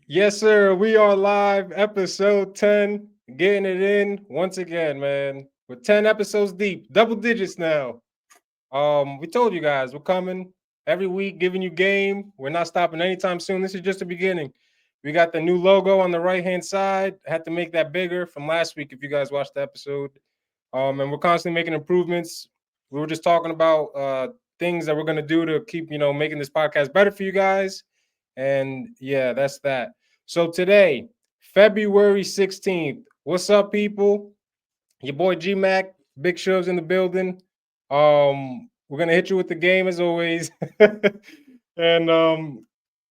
Yes, sir. We are live, episode 10. Getting it in once again, man. We're 10 episodes deep, double digits now. We told you guys we're coming every week, giving you game. We're not stopping anytime soon. This is just the beginning. We got the new logo on the right-hand side. Had to make that bigger from last week if you guys watched the episode. And we're constantly making improvements. We were just talking about things that we're gonna do to keep, making this podcast better for you guys. And yeah, that's that. So today, February 16th. What's up, people? Your boy Gmacc, big shows in the building. We're gonna hit you with the game as always. And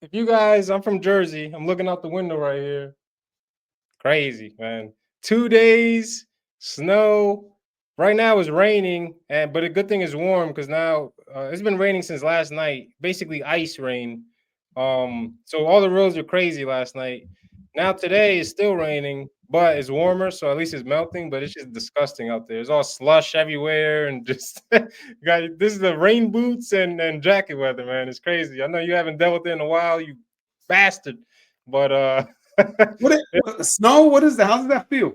if you guys, I'm from Jersey. I'm looking out the window right here. Crazy, man. 2 days, snow. Right now it's raining, and but a good thing is warm because now it's been raining since last night. Basically ice rain. So all the roads are crazy last night. Now today it's still raining, but it's warmer, so at least it's melting. But it's just disgusting out there. It's all slush everywhere, and just got this is the rain boots and jacket weather, man. It's crazy. I know you haven't dealt with it in a while, you bastard. But What snow? What is that? How does that feel?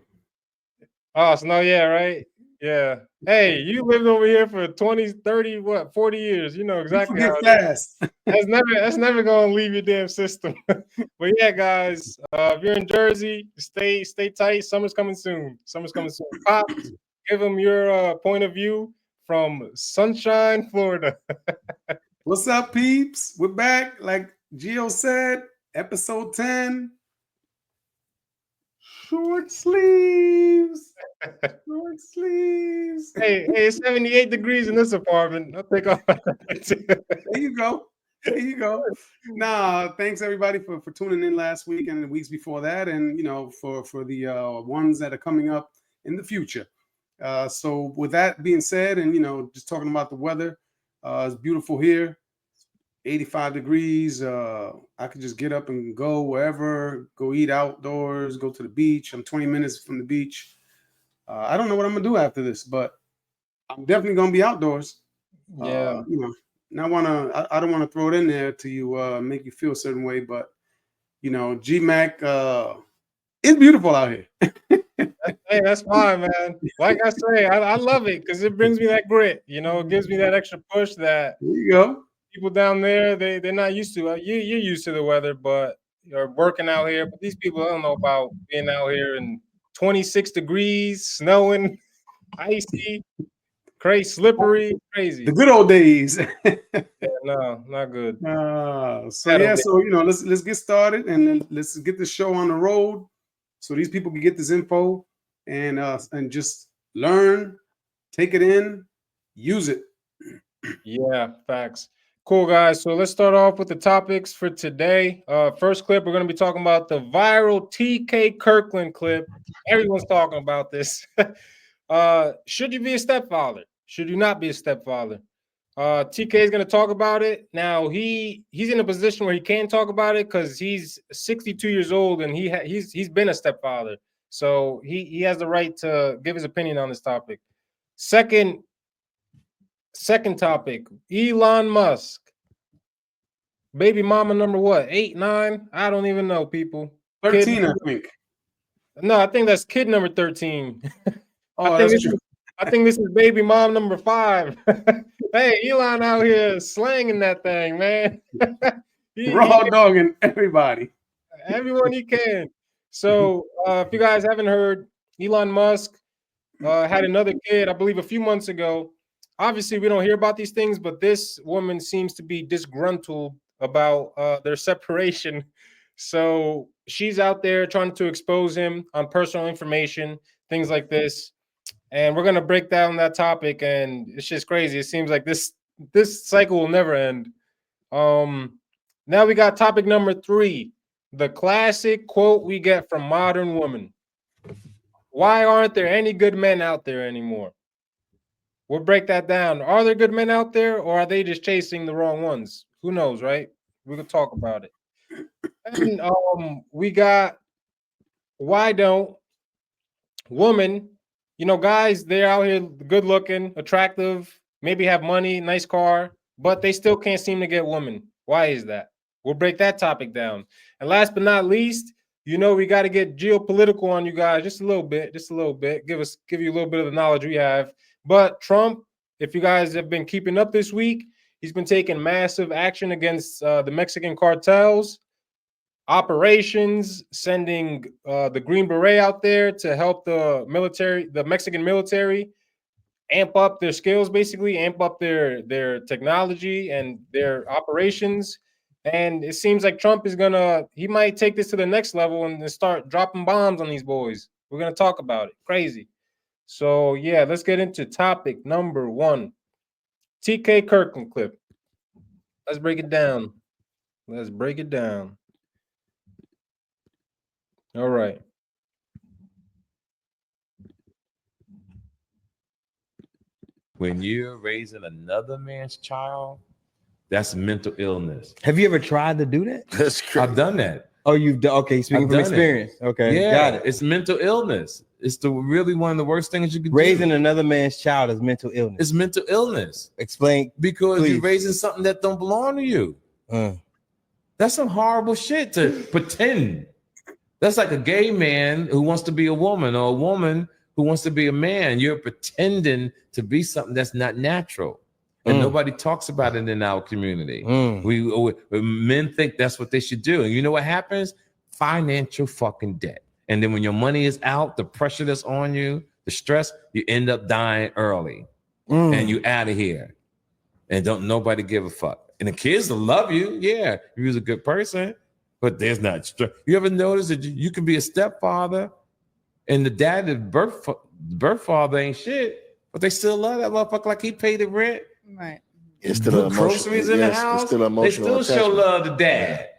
Oh, snow, yeah, right? Yeah. Hey, you lived over here for 20, 30, what, 40 years. You know You exactly how forget it is. fast. That's never gonna leave your damn system. But yeah, guys, if you're in Jersey, stay tight. Summer's coming soon. Summer's coming soon. Pops, give them your point of view from Sunshine, Florida. What's up, peeps? We're back. Like Gio said, episode 10. Short sleeves. Short sleeves. Hey, it's 78 degrees in this apartment. I'll take off. There you go. There you go. Nah, thanks everybody for tuning in last week and the weeks before that, and for the ones that are coming up in the future. So with that being said, and just talking about the weather, it's beautiful here. 85 degrees. I could just get up and go wherever, go eat outdoors, go to the beach. I'm 20 minutes from the beach. I don't know what I'm gonna do after this, but I'm definitely gonna be outdoors. Yeah. You know, and I don't want to throw it in there to you, make you feel a certain way, but Gmacc is beautiful out here. Hey, that's fine, man. Like I say, I love it because it brings me that grit. It gives me that extra push that There you go. people down there they're not used to. You're used to the weather, but you're working out here. But these people don't know about being out here in 26 degrees, snowing, icy, crazy, slippery, The crazy. good old days. Yeah, no, not good. So Bad yeah, old days. so let's get started and then let's get this show on the road so these people can get this info and just learn, take it in, use it. Yeah, facts. Cool, guys. So let's start off with the topics for today. First clip, we're going to be talking about the viral TK Kirkland clip. Everyone's talking about this. Should you be a stepfather? Should you not be a stepfather? TK is going to talk about it. Now he's in a position where he can talk about it because he's 62 years old and he's been a stepfather, so he has the right to give his opinion on this topic. Second, Second topic, Elon Musk. Baby mama number what? 8, 9? I don't even know, people. Kid 13, I think. No, I think that's kid number 13. I Oh, think that's this true. is I think this is baby mom number 5. Hey, Elon out here slanging that thing, man. he Raw dogging everybody. everyone he can. So, if you guys haven't heard, Elon Musk had another kid, I believe, a few months ago. Obviously, we don't hear about these things, but this woman seems to be disgruntled about their separation. So she's out there trying to expose him on personal information, things like this. And we're gonna break down that topic, and it's just crazy. It seems like this cycle will never end. Um, Now we got topic number 3, the classic quote we get from modern women. Why aren't there any good men out there anymore? We'll break that down. Are there good men out there, or are they just chasing the wrong ones? Who knows, right? We could talk about it. And we got why don't women, guys, they're out here good looking, attractive, maybe have money, nice car, but they still can't seem to get women. Why is that? We'll break that topic down. And last but not least, we got to get geopolitical on you guys just a little bit, give you a little bit of the knowledge we have. But Trump, if you guys have been keeping up this week, he's been taking massive action against the Mexican cartels, operations, sending the Green Beret out there to help the Mexican military amp up their skills, basically amp up their technology and their operations. And it seems like Trump he might take this to the next level and start dropping bombs on these boys. We're gonna talk about it. Crazy. So yeah, let's get into topic number 1. TK Kirkland clip. Let's break it down. All right. When you're raising another man's child, that's mental illness. Have you ever tried to do that? That's crazy. I've done that. Oh, you've done. Okay, speaking from experience. Okay, yeah, got it. It's mental illness. It's really one of the worst things you can do. Raising another man's child is mental illness. It's mental illness. Explain. Because please. You're raising something that don't belong to you. That's some horrible shit to pretend. That's like a gay man who wants to be a woman, or a woman who wants to be a man. You're pretending to be something that's not natural. And nobody talks about it in our community. We men think that's what they should do. And you know what happens? Financial fucking debt. And then when your money is out, the pressure that's on you, the stress, you end up dying early. And you out of here. And don't nobody give a fuck. And the kids will love you. Yeah, if you're a good person. But there's not stress. You ever notice that you can be a stepfather and the dad, the birth father ain't shit, but they still love that motherfucker like he paid the rent. Right. It's still groceries in the house. It's still emotional. They still show love to dad.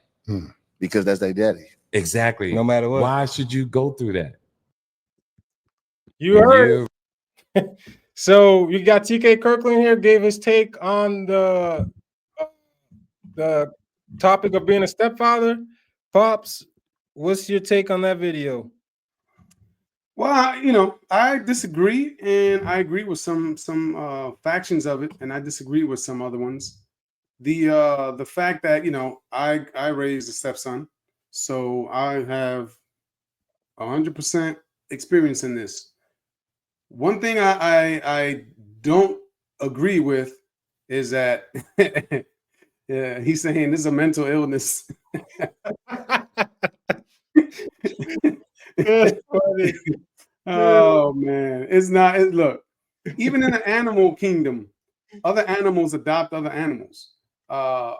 Because that's their daddy. Exactly. No matter what. Why should you go through that? You heard. So you got TK Kirkland here, gave his take on the topic of being a stepfather. Pops, what's your take on that video? Well, I disagree, and I agree with some factions of it, and I disagree with some other ones. The fact that I raised a stepson, so I have 100% experience in this. One thing I don't agree with is that yeah, he's saying this is a mental illness. Oh man, it's not. Look, even in the animal kingdom, other animals adopt other animals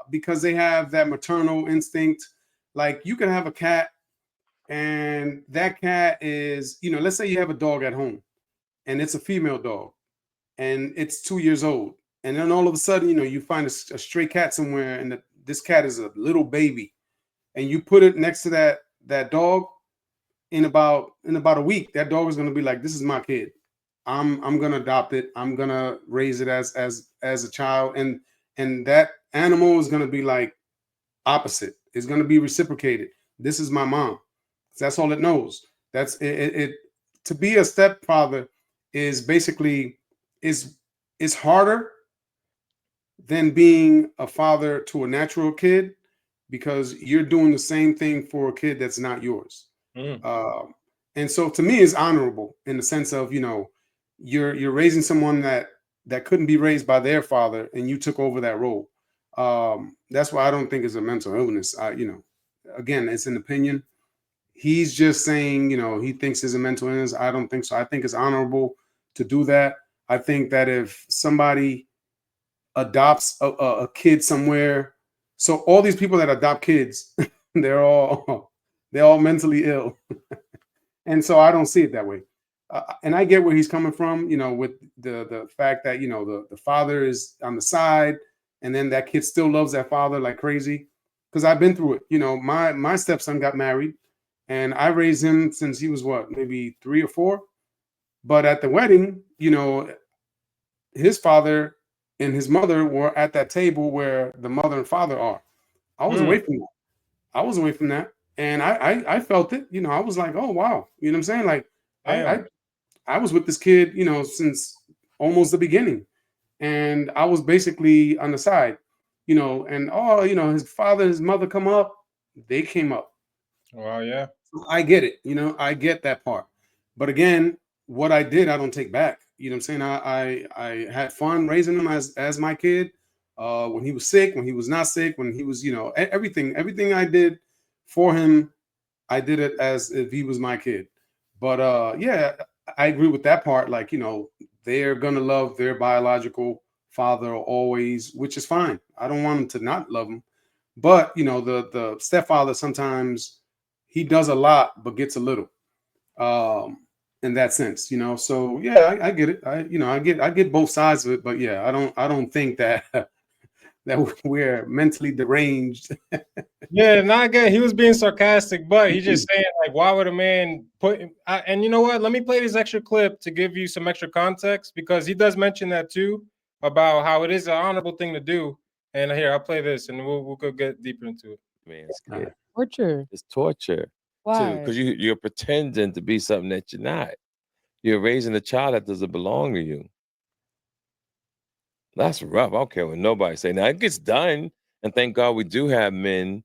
because they have that maternal instinct. Like you can have a cat, and that cat is, let's say you have a dog at home, and it's a female dog, and it's 2 years old, and then all of a sudden, you find a stray cat somewhere, and this cat is a little baby, and you put it next to that dog. In about a week, that dog is going to be like, this is my kid. I'm going to adopt it. I'm going to raise it as a child. And that animal is going to be like opposite. It's going to be reciprocated. This is my mom. That's all it knows. That's it. To be a stepfather is basically is harder than being a father to a natural kid, because you're doing the same thing for a kid that's not yours. And so to me, it's honorable in the sense of, you're raising someone that couldn't be raised by their father, and you took over that role. That's why I don't think it's a mental illness. Again, it's an opinion. He's just saying, he thinks it's a mental illness. I don't think so. I think it's honorable to do that. I think that if somebody adopts a kid somewhere, so all these people that adopt kids, they're all mentally ill. And so I don't see it that way. And I get where he's coming from, with the fact that, the father is on the side, and then that kid still loves that father like crazy. Because I've been through it. My stepson got married, and I raised him since he was maybe 3 or 4. But at the wedding, his father and his mother were at that table where the mother and father are. I was away from that. And I felt it, I was like, oh, wow. You know what I'm saying? Like, I was with this kid, since almost the beginning. And I was basically on the side. and his father, his mother come up, they came up. Well, yeah. I get it. I get that part. But again, what I did, I don't take back. You know what I'm saying? I had fun raising him as my kid. When he was sick, when he was not sick, when he was, everything I did for him, I did it as if he was my kid. But yeah, I agree with that part. Like, they're gonna love their biological father always, which is fine. I don't want them to not love him. But the stepfather sometimes he does a lot but gets a little. In that sense, So yeah, I get it. I get both sides of it, but yeah, I don't think that that we're mentally deranged. Yeah, not good. He was being sarcastic, but he's just saying, like, why would a man put? And you know what? Let me play this extra clip to give you some extra context, because he does mention that too, about how it is an honorable thing to do. And here, I'll play this, and we'll go get deeper into it. Man's kid. Torture. It's torture. Why? Because you're pretending to be something that you're not. You're raising a child that doesn't belong to you. That's rough. I don't care what nobody say. Now it gets done, and thank God we do have men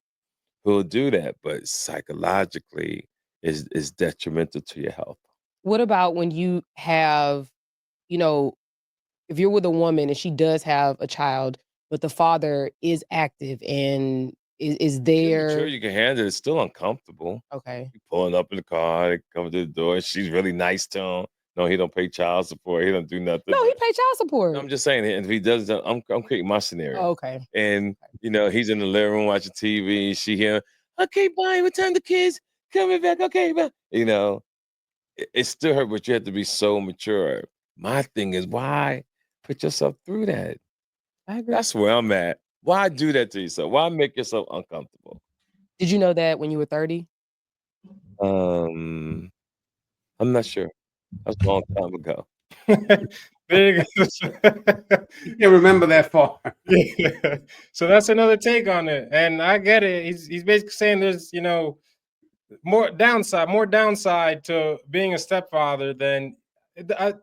who'll do that, but psychologically is detrimental to your health. What about when you have, if you're with a woman and she does have a child, but the father is active and is there? Sure, you can handle it. It's still uncomfortable. Okay. You pulling up in the car, they come to the door. She's really nice to him. No, he don't pay child support. He don't do nothing. No, he pay child support. I'm just saying, if he does, I'm creating my scenario. Oh, okay. And he's in the living room watching TV. She hear, okay, bye. What time the kids coming back? Okay, bye. It still hurt, but you have to be so mature. My thing is, why put yourself through that? I agree. That's where I'm at. Why do that to yourself? Why make yourself uncomfortable? Did you know that when you were 30? I'm not sure. That's a long time ago. There you go. You can't remember that far. Yeah. So that's another take on it, and I get it. He's basically saying there's more downside to being a stepfather than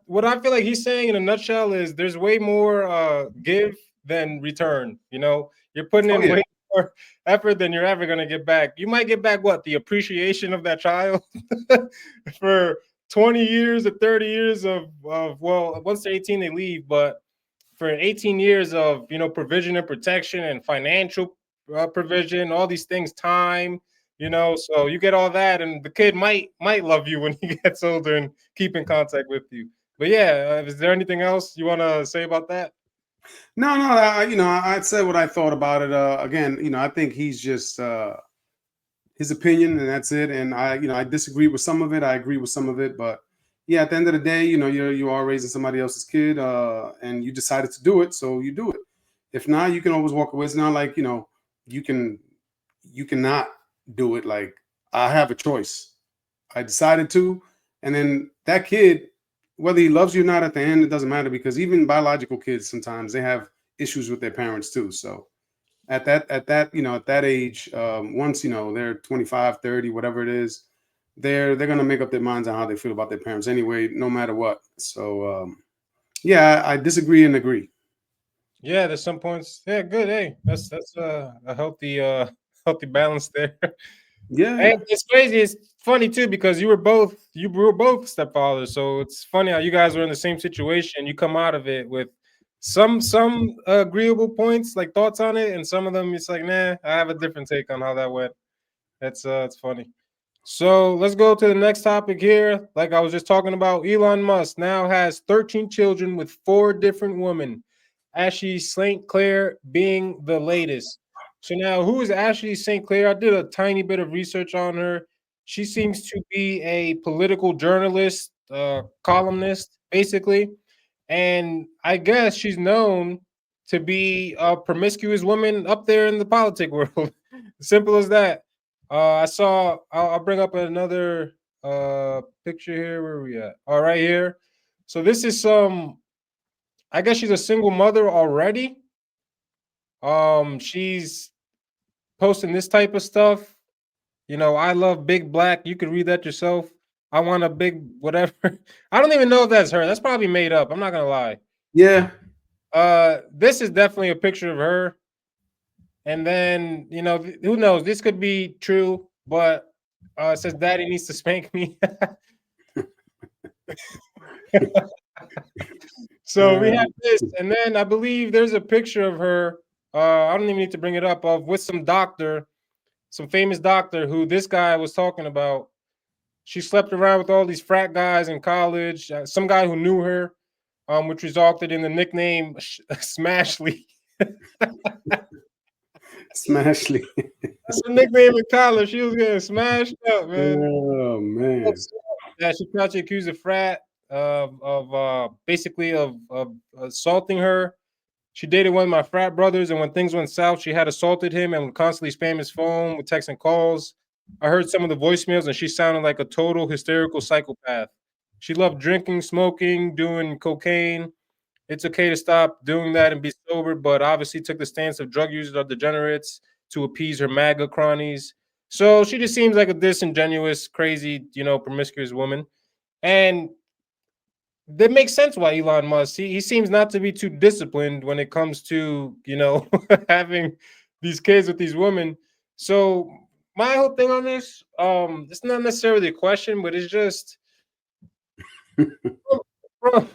what I feel like he's saying in a nutshell is there's way more give than return. You're putting in way more effort than you're ever gonna get back. You might get back the appreciation of that child for 20 years or 30 years of once they're 18 they leave, but for 18 years of provision and protection and financial provision, all these things, time, so you get all that, and the kid might love you when he gets older and keep in contact with you. But yeah, is there anything else you want to say about that? No, I said what I thought about it. Again, I think he's just his opinion, and that's it. And I disagree with some of it. I agree with some of it, but yeah, at the end of the day, you are raising somebody else's kid, and you decided to do it, so you do it. If not, you can always walk away. It's not like you cannot do it. Like, I have a choice. I decided to, and then that kid, whether he loves you or not, at the end, it doesn't matter, because even biological kids sometimes they have issues with their parents too. So at that age, once they're 25, 30, whatever it is, they're gonna make up their minds on how they feel about their parents anyway, no matter what. So yeah, I disagree and agree. Yeah, there's some points. Yeah, good. Hey, that's a healthy balance there. Yeah, Hey, it's crazy. It's funny too, because you were both stepfathers. So it's funny how you guys were in the same situation. You come out of it with some agreeable points, like thoughts on it, and some of them it's like, nah, I have a different take on how that went. It's funny. So let's go to the next topic here. Like I was just talking about, Elon Musk now has 13 children with 4 different women, Ashley St. Clair being the latest. So now, who is Ashley St. Clair? I did a tiny bit of research on her. She seems to be a political journalist, columnist, basically. And I guess she's known to be a promiscuous woman up there in the politic world. Simple as that. I'll bring up another picture here. Where are we at? All right, here. So this is I guess she's a single mother already. She's posting this type of stuff. I love big black. You could read that yourself. I want a big whatever. I don't even know if that's her. That's probably made up. I'm not gonna lie. Yeah. This is definitely a picture of her. And then, you know, who knows? This could be true, but it says daddy needs to spank me. So we have this, and then I believe there's a picture of her. I don't even need to bring it up, of with some doctor, some famous doctor who this guy was talking about. She slept around with all these frat guys in college. Some guy who knew her, which resulted in the nickname Smashley. Smashley. That's her nickname in college. She was getting smashed up, man. Oh man. Yeah, she tried to accuse a frat of basically of assaulting her. She dated one of my frat brothers, and when things went south, she had assaulted him and would constantly spam his phone with texts and calls. I heard some of the voicemails, and she sounded like a total hysterical psychopath. She loved drinking, smoking, doing cocaine. It's okay to stop doing that and be sober, but obviously took the stance of drug users are degenerates to appease her MAGA cronies. So she just seems like a disingenuous, crazy, you know, promiscuous woman. And that makes sense why Elon Musk, he seems not to be too disciplined when it comes to, you know, having these kids with these women. So my whole thing on this, it's not necessarily a question, but it's just from,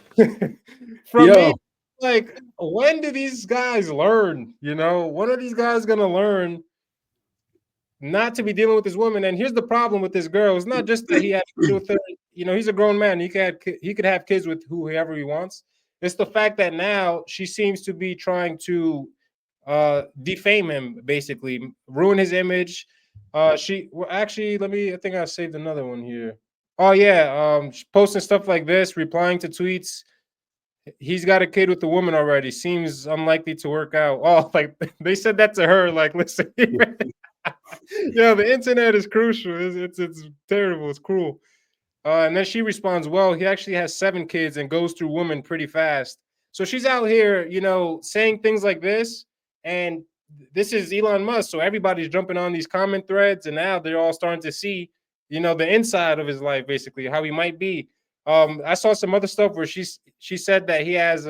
from me, like, when do these guys learn? You know, when are these guys gonna learn not to be dealing with this woman? And here's the problem with this girl: it's not just that he had to with her. You know, he's a grown man. He could have kids with whoever he wants. It's the fact that now she seems to be trying to defame him, basically ruin his image. She well, actually, I think I saved another one here. Oh yeah, posting stuff like this, replying to tweets. He's got a kid with a woman already. Seems unlikely to work out. Oh, like they said that to her. Like, listen, yeah, the internet is crucial. It's terrible. It's cruel. And then she responds, well, he actually has 7 kids and goes through women pretty fast. So she's out here, you know, saying things like this. And this is Elon Musk. So everybody's jumping on these comment threads. And now they're all starting to see, you know, the inside of his life, basically, how he might be. I saw some other stuff where she said that he has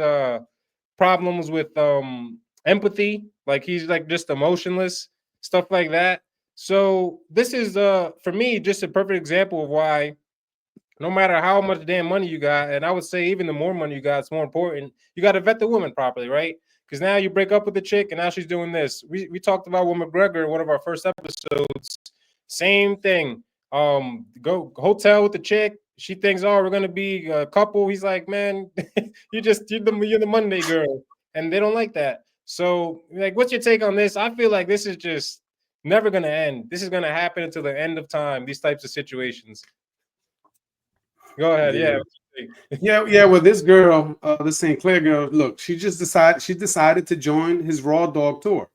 problems with empathy. Like he's like just emotionless, stuff like that. So this is for me just a perfect example of why no matter how much damn money you got, and I would say even the more money you got, it's more important. You got to vet the woman properly, right? Because now you break up with the chick, and now she's doing this. We talked about with McGregor in one of our first episodes. Same thing. Go hotel with the chick. She thinks, oh, we're gonna be a couple. He's like, man, you're the Monday girl, and they don't like that. So, like, what's your take on this? I feel like this is just never gonna end. This is gonna happen until the end of time. These types of situations. Go ahead. Yeah. Well, this girl, this St. Clair girl, look, she decided to join his Raw Dog tour.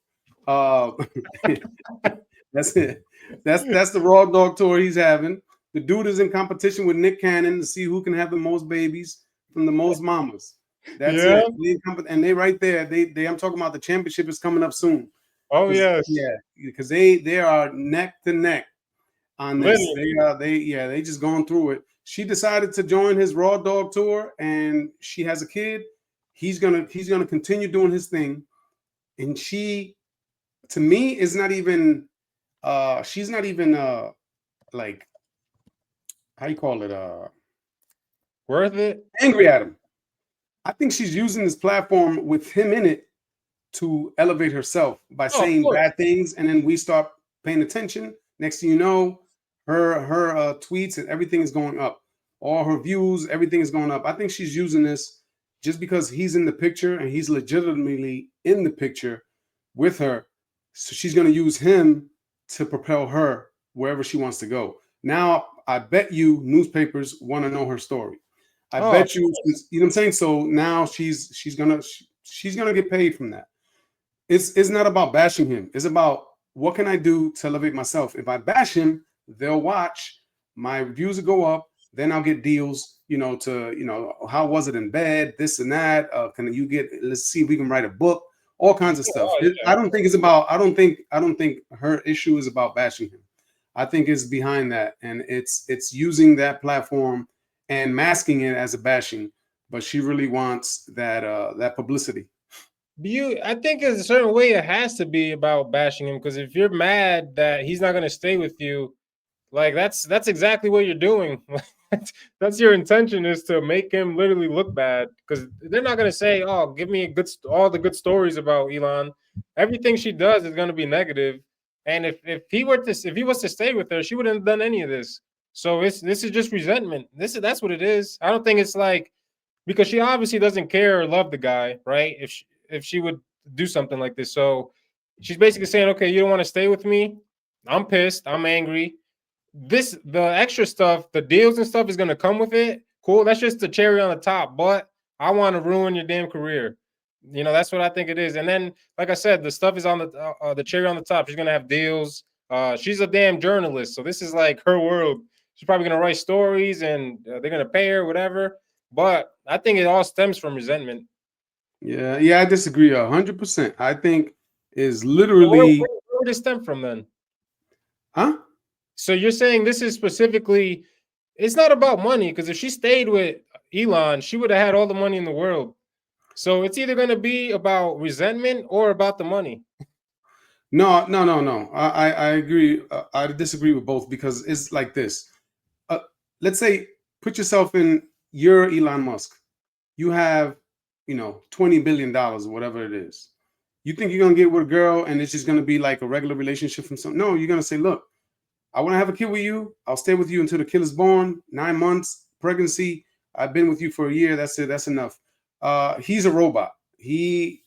That's it. That's the Raw Dog tour he's having. The dude is in competition with Nick Cannon to see who can have the most babies from the most mamas. That's it. And they right there. They I'm talking about the championship is coming up soon. Oh yes. Yeah, because they are neck to neck on this. They just going through it. She decided to join his Raw Dog tour, and she has a kid. He's gonna continue doing his thing, and she, to me, is not even. She's not even like, how you call it, worth it. Angry at him. I think she's using this platform with him in it to elevate herself by saying bad things, and then we start paying attention. Next thing you know, her tweets and everything is going up. All her views, everything is going up. I think she's using this just because he's in the picture and he's legitimately in the picture with her. So she's going to use him to propel her wherever she wants to go. Now, I bet you newspapers want to know her story. I bet you, you know what I'm saying? So now she's gonna get paid from that. It's not about bashing him. It's about what can I do to elevate myself. If I bash him, they'll watch, my views will go up, then I'll get deals, how was it in bed, this and that. Let's see if we can write a book, all kinds of stuff. I don't think her issue is about bashing him. I think it's behind that, and it's using that platform and masking it as a bashing, but she really wants that publicity. I think in a certain way it has to be about bashing him, because if you're mad that he's not going to stay with you, like that's exactly what you're doing. That's your intention, is to make him literally look bad, because they're not going to say, "Oh, give me all the good stories about Elon." Everything she does is going to be negative. And if he was to stay with her, she wouldn't have done any of this. So this is just resentment. That's what it is. I don't think it's like, because she obviously doesn't care or love the guy, right? If she would do something like this. So she's basically saying, okay, you don't want to stay with me. I'm pissed. I'm angry. The extra stuff, the deals and stuff is going to come with it. Cool. That's just the cherry on the top. But I want to ruin your damn career. That's what I think it is. And then, like I said, the stuff is on the cherry on the top. She's going to have deals. She's a damn journalist. So this is like her world. She's probably going to write stories, and they're going to pay her, whatever. But I think it all stems from resentment. Yeah, I disagree 100%. I think is literally. Where would it stem from then? Huh? So you're saying this is specifically, it's not about money, because if she stayed with Elon, she would have had all the money in the world. So it's either going to be about resentment or about the money. No. I agree. I disagree with both, because it's like this. Let's say, put yourself in, you're Elon Musk. You have, $20 billion, whatever it is. You think you're going to get with a girl and it's just going to be like a regular relationship from some? No, you're going to say, look, I want to have a kid with you. I'll stay with you until the kid is born. 9 months, pregnancy. I've been with you for a year. That's it. That's enough. He's a robot.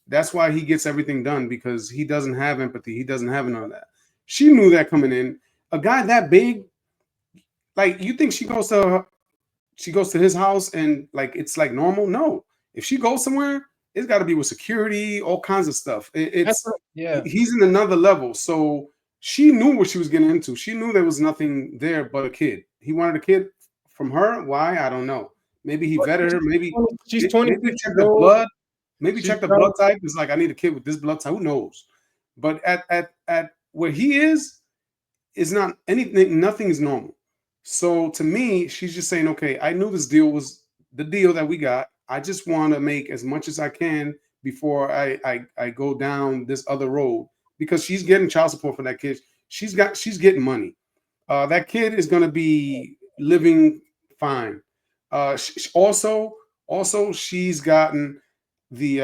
That's why he gets everything done, because he doesn't have empathy. He doesn't have none of that. She knew that coming in. A guy that big, like, you think she goes to his house and like it's like normal? No. If she goes somewhere, it's got to be with security, all kinds of stuff. He's in another level. So she knew what she was getting into. She knew there was nothing there but a kid. He wanted a kid from her. Why? I don't know. Maybe he vetted her. Maybe she's 20. Maybe check the blood. Maybe check the blood type. It's like, I need a kid with this blood type. Who knows? But at where he is not anything. Nothing is normal. So to me, she's just saying, okay, I knew this deal was the deal that we got. I just want to make as much as I can before I go down this other road, because she's getting child support for that kid. She's getting money. That kid is going to be living fine. Also, she's gotten the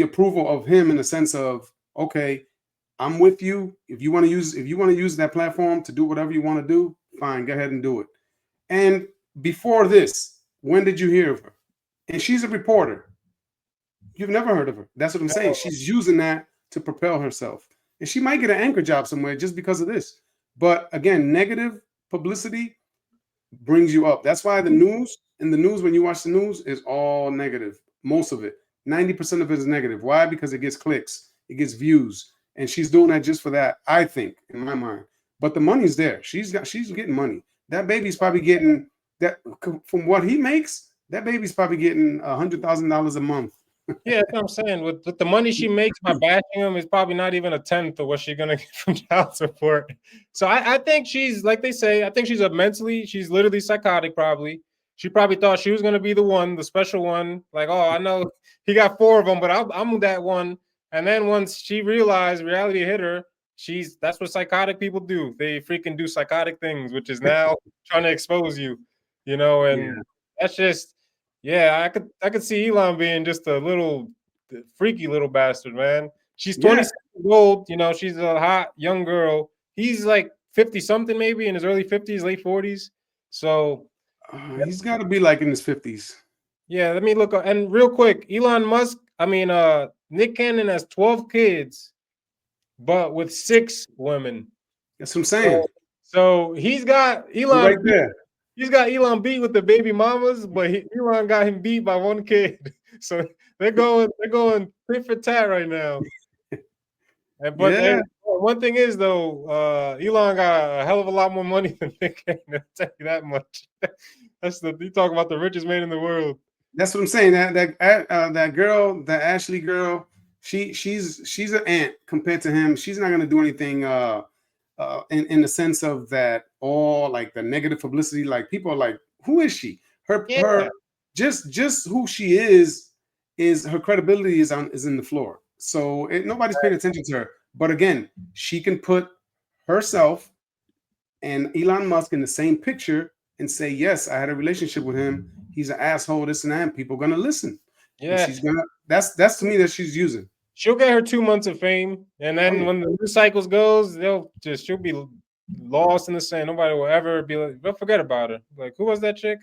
approval of him, in the sense of, okay, I'm with you. If you want to use that platform to do whatever you want to do, fine, go ahead and do it. And before this, when did you hear of her? And she's a reporter. You've never heard of her. That's what I'm saying. She's using that to propel herself. And she might get an anchor job somewhere just because of this. But again, negative publicity brings you up. That's why the news, when you watch the news, is all negative. Most of it. 90% of it is negative. Why? Because it gets clicks. It gets views. And she's doing that just for that, I think, in my mind. But the money's there. She's getting money. That baby's probably getting that, from what he makes. That baby's probably getting $100,000 a month. Yeah, that's what I'm saying. With the money she makes by bashing him is probably not even a tenth of what she's gonna get from child support. So I think she's, like they say, I think she's literally psychotic. Probably she probably thought she was gonna be the one, the special one. Like, oh, I know he got 4 of them, but I'm that one. And then once she realized reality hit her, that's what psychotic people do. They freaking do psychotic things, which is now trying to expose you, and that's just. Yeah, I could see Elon being just a little freaky little bastard, man. She's 26 years old, she's a hot young girl. He's like 50 something, maybe in his early 50s, late 40s. So he's got to be like in his 50s. Yeah, let me look up. And real quick, Nick Cannon has 12 kids, but with 6 women. That's what I'm saying. So he's got Elon right there. He's got Elon beat with the baby mamas, but Elon got him beat by 1 kid. So they're going tit for tat right now. But one thing is, though, Elon got a hell of a lot more money than Nick Cannon. I'll tell you that much. You talk about the richest man in the world. That's what I'm saying. That girl, that Ashley girl, she's an ant compared to him. She's not gonna do anything. In the sense of that, all like the negative publicity, like people are like, who is she? Her just who she is is her credibility is in the floor. So nobody's paying attention to her. But again, she can put herself and Elon Musk in the same picture and say, yes, I had a relationship with him. He's an asshole, this and that. And people are gonna listen. Yeah, and she's gonna. That's to me that she's using. She'll get her 2 months of fame, and then when the news cycles goes, she'll be lost in the sand. Nobody will ever be like, they'll forget about her. Like, who was that chick?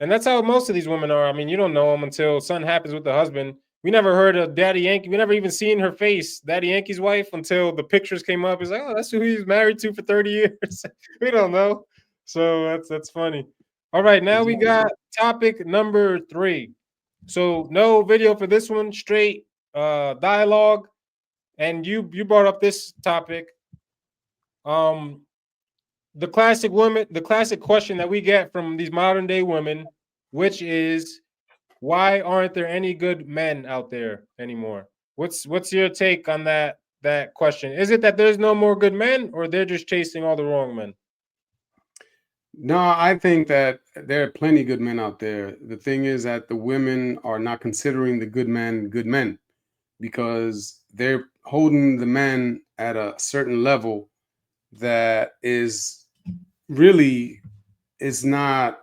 And that's how most of these women are. I mean, you don't know them until something happens with the husband. We never heard of Daddy Yankee. We never even seen her face, Daddy Yankee's wife, until the pictures came up. It's like, oh, that's who he's married to for 30 years. We don't know. So that's funny. All right, now we got topic number 3. So no video for this one, straight dialogue. And you brought up this topic. The classic question that we get from these modern day women, which is, why aren't there any good men out there anymore? What's your take on that question? Is it that there's no more good men, or they're just chasing all the wrong men? No, I think that there are plenty of good men out there. The thing is that the women are not considering the good men because they're holding the men at a certain level that is really is not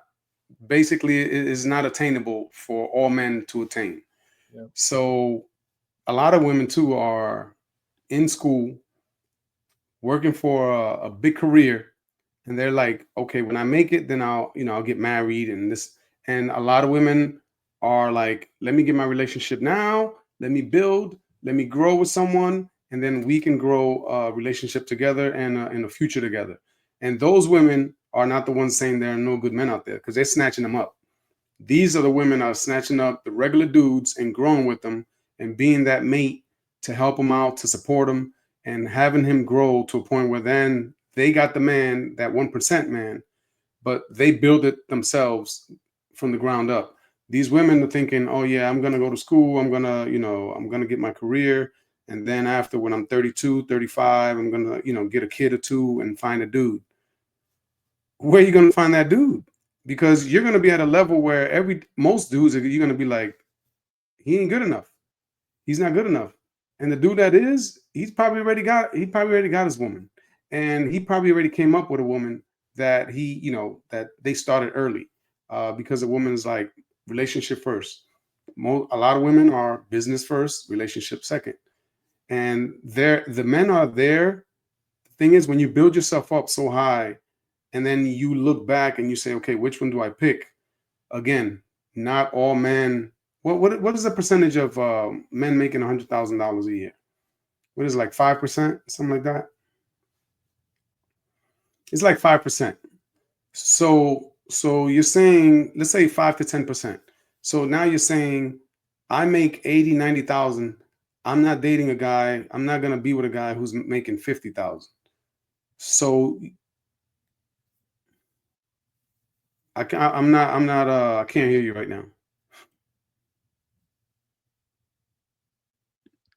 attainable for all men to attain. Yeah. So a lot of women too are in school working for a big career, and they're like, okay, when I make it, then I'll get married and this. And a lot of women are like, let me get my relationship now, let me build, let me grow with someone, and then we can grow a relationship together and in a future together. And those women are not the ones saying there are no good men out there, because they're snatching them up. These are the women that are snatching up the regular dudes and growing with them and being that mate to help them out, to support them, and having him grow to a point where then they got the man, that 1% man, but they build it themselves from the ground up. These women are thinking, oh yeah, I'm going to go to school. I'm going to get my career. And then after, when I'm 32, 35, I'm going to, get a kid or two and find a dude. Where are you going to find that dude? Because you're going to be at a level where most dudes, you're going to be like, he ain't good enough. He's not good enough. And the dude that is, he probably already got his woman. And he probably already came up with a woman that that they started early, because a woman is like relationship first. A lot of women are business first, relationship second. And the men are there. The thing is, when you build yourself up so high, and then you look back and you say, okay, which one do I pick? Again, not all men. What is the percentage of men making $100,000 a year? What is it, like 5%, something like that? It's like 5%. So you're saying, let's say 5 to 10%. So now you're saying, I make 80, 90,000. I'm not dating a guy. I'm not gonna be with a guy who's making 50,000. So I can't hear you right now.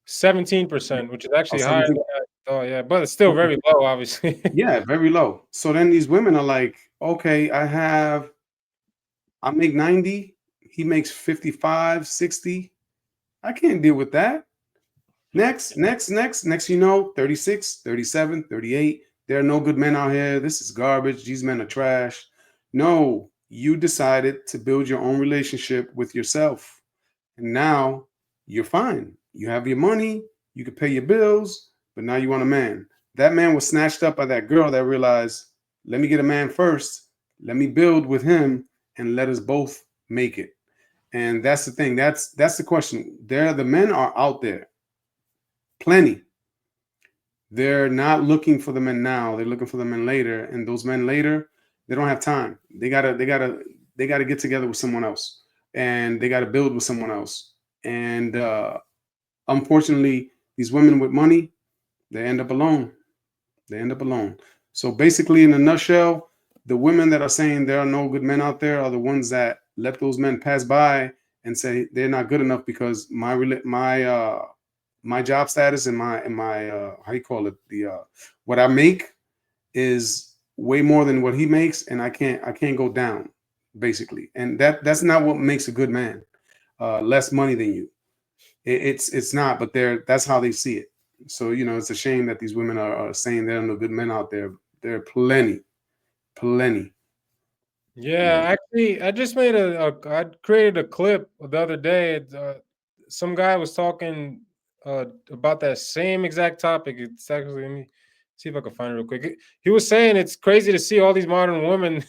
17%, which is actually higher than that. Oh yeah, but it's still very low, obviously. Yeah, very low. So then these women are like, okay, I make 90, he makes 55, 60. I can't deal with that. Next, 36, 37, 38. There are no good men out here. This is garbage. These men are trash. No, you decided to build your own relationship with yourself. And now you're fine. You have your money. You can pay your bills, but now you want a man. That man was snatched up by that girl that realized, let me get a man first. Let me build with him and let us both make it. And that's the thing. That's the question. The men are out there. Plenty. They're not looking for the men now. They're looking for the men later. And those men later, they don't have time. They gotta get together with someone else. And they gotta build with someone else. And unfortunately, these women with money, they end up alone. So basically, in a nutshell, the women that are saying there are no good men out there are the ones that let those men pass by and say they're not good enough because my job status and my how you call it, what I make is way more than what he makes, and I can't go down, basically. And that's not what makes a good man. less money than you. It's not, but that's how they see it. So it's a shame that these women are saying there are no good men out there. There are plenty. Yeah, actually, I just made I created a clip the other day. Some guy was talking about that same exact topic. It's actually, let me see if I can find it real quick. He was saying it's crazy to see all these modern women.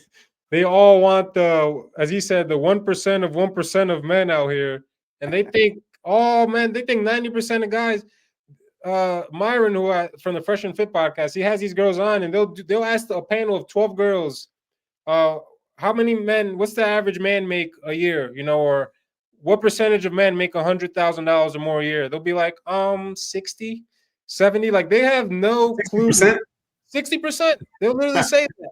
They all want as he said, the 1% of 1% of men out here, and they think, oh man, they think 90% of guys. Myron, from the Fresh and Fit podcast, he has these girls on, and they'll ask a panel of 12 girls, how many men, what's the average man make a year, or what percentage of men make $100,000 or more a year? They'll be like, 60, 70. Like they have no clue. 60%. They'll literally say that.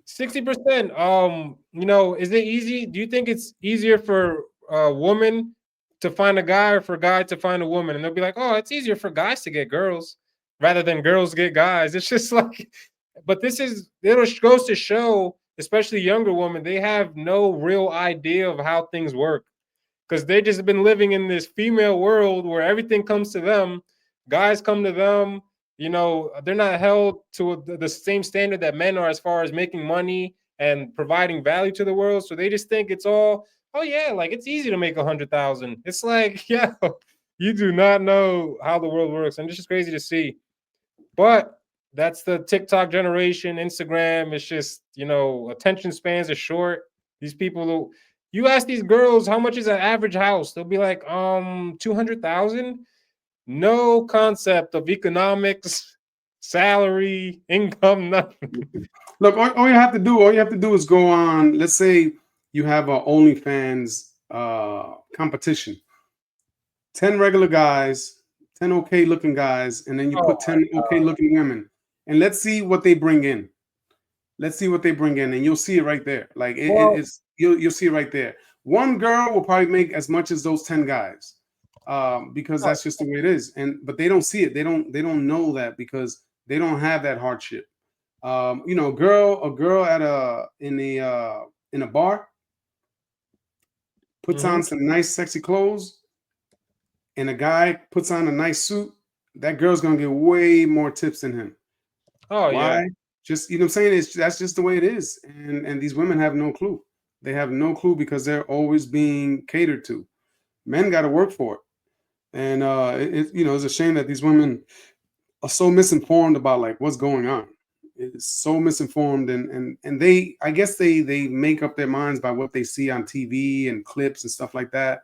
60%. Is it easy? Do you think it's easier for a woman to find a guy or for a guy to find a woman? And they'll be like, oh, it's easier for guys to get girls rather than girls get guys. It's just like, but it goes to show, especially younger women, they have no real idea of how things work because they just been living in this female world where everything comes to them. Guys come to them. They're not held to the same standard that men are as far as making money and providing value to the world. So they just think it's all, oh yeah, like it's easy to make 100,000. It's like, yeah, you do not know how the world works. And it's just crazy to see. But that's the TikTok generation, Instagram. It's just, attention spans are short. These people, you ask these girls, how much is an average house? They'll be like, 200,000. No concept of economics, salary, income, nothing. Look, all you have to do is go on. Let's say you have a OnlyFans competition. 10 regular guys, 10 okay looking guys, and then you put 10 okay looking women, and let's see what they bring in. And you'll see it right there. Like you'll see it right there. One girl will probably make as much as those 10 guys. Because that's just the way it is, but they don't see it. They don't know that because they don't have that hardship. A girl in a bar puts on some nice sexy clothes, and a guy puts on a nice suit. That girl's gonna get way more tips than him. Oh, why? Yeah. Just what I'm saying, that's just the way it is, and these women have no clue. They have no clue because they're always being catered to. Men got to work for it. And it's a shame that these women are so misinformed about like what's going on. It's so misinformed, and I guess they make up their minds by what they see on TV and clips and stuff like that.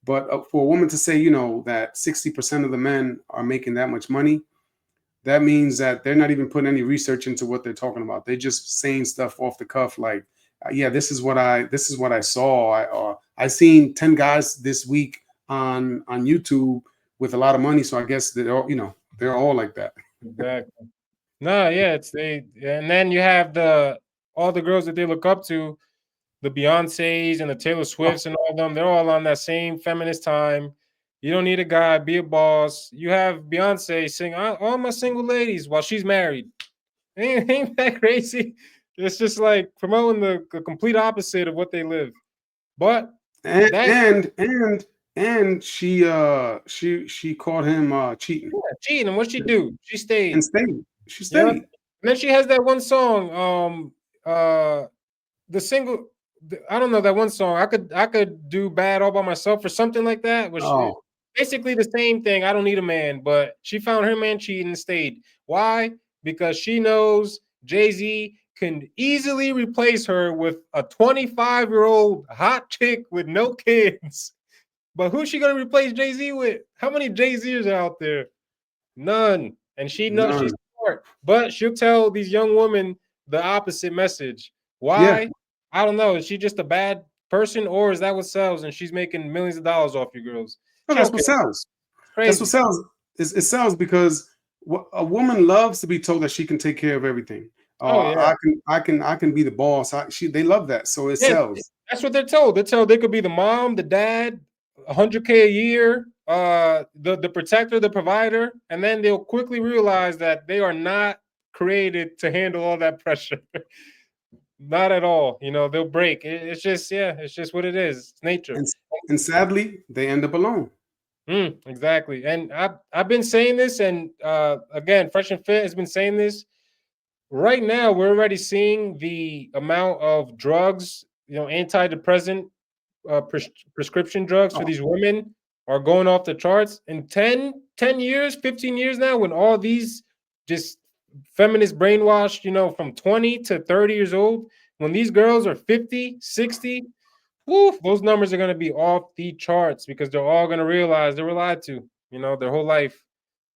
But for a woman to say, that 60% of the men are making that much money, that means that they're not even putting any research into what they're talking about. They're just saying stuff off the cuff, like, yeah, this is what I saw. I seen 10 guys this week on YouTube with a lot of money, so I guess they're all like that. Exactly. No, yeah, and then you have all the girls that they look up to, the Beyoncés and the Taylor Swifts and all of them. They're all on that same feminist time. You don't need a guy, be a boss. You have Beyonce sing all my single ladies while she's married. Ain't that crazy? It's just like promoting the complete opposite of what they live. But and she caught him cheating. Yeah, cheating. And what she do? She stayed. She stayed. And then she has that one song. The single. I don't know that one song. I could do bad all by myself or something like that. Which basically the same thing. I don't need a man, but she found her man cheating and stayed. Why? Because she knows Jay-Z can easily replace her with a 25-year-old hot chick with no kids. But who's she gonna replace Jay-Z with? How many Jay-Zers are out there? None. And she knows she's smart, but she'll tell these young women the opposite message. Why? Yeah. I don't know. Is she just a bad person, or is that what sells? And she's making millions of dollars off you girls. No, that's what sells. That's what sells. It sells because a woman loves to be told that she can take care of everything. I can be the boss. They love that, so it sells. That's what they're told. They're told they could be the mom, the dad, $100K a year, the protector, the provider, and then they'll quickly realize that they are not created to handle all that pressure. not at all. You know, they'll break. It's just, yeah, it's just what it is. It's nature. And sadly, they end up alone. Exactly. And I've been saying this, and again, Fresh and Fit has been saying this. Right now, we're already seeing the amount of drugs, you know, antidepressant prescription drugs for these women are going off the charts. In 10 years, 15 years now, when all these just feminist brainwashed, you know, from 20 to 30 years old, when these girls are 50, 60, woof, those numbers are going to be off the charts because they're all going to realize they were lied to, you know, their whole life,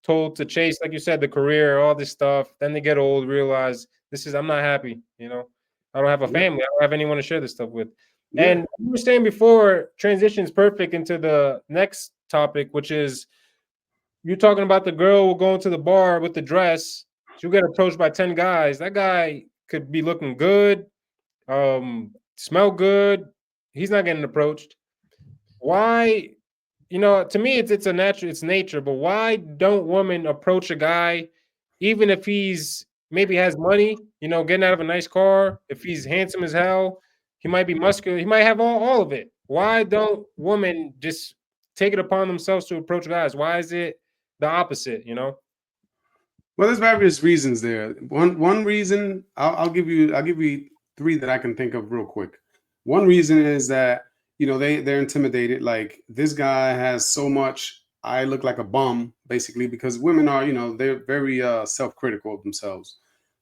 told to chase, like you said, the career, all this stuff. Then they get old, realize I'm not happy, you know, I don't have a family, I don't have anyone to share this stuff with. And we were saying before, transitions perfect into the next topic, which is you're talking about the girl going to the bar with the dress. She'll get approached by 10 guys. That guy could be looking good, smell good. He's not getting approached. Why? You know, to me, it's nature. But why don't women approach a guy, even if he's maybe has money? You know, getting out of a nice car. If he's handsome as hell, he might be muscular. He might have all of it. Why don't women just take it upon themselves to approach guys? Why is it the opposite? You know. Well, there's various reasons there. One reason I'll give you three that I can think of real quick. One reason is that, you know, they're intimidated. Like, this guy has so much. I look like a bum, basically, because women are, you know, they're very self-critical of themselves.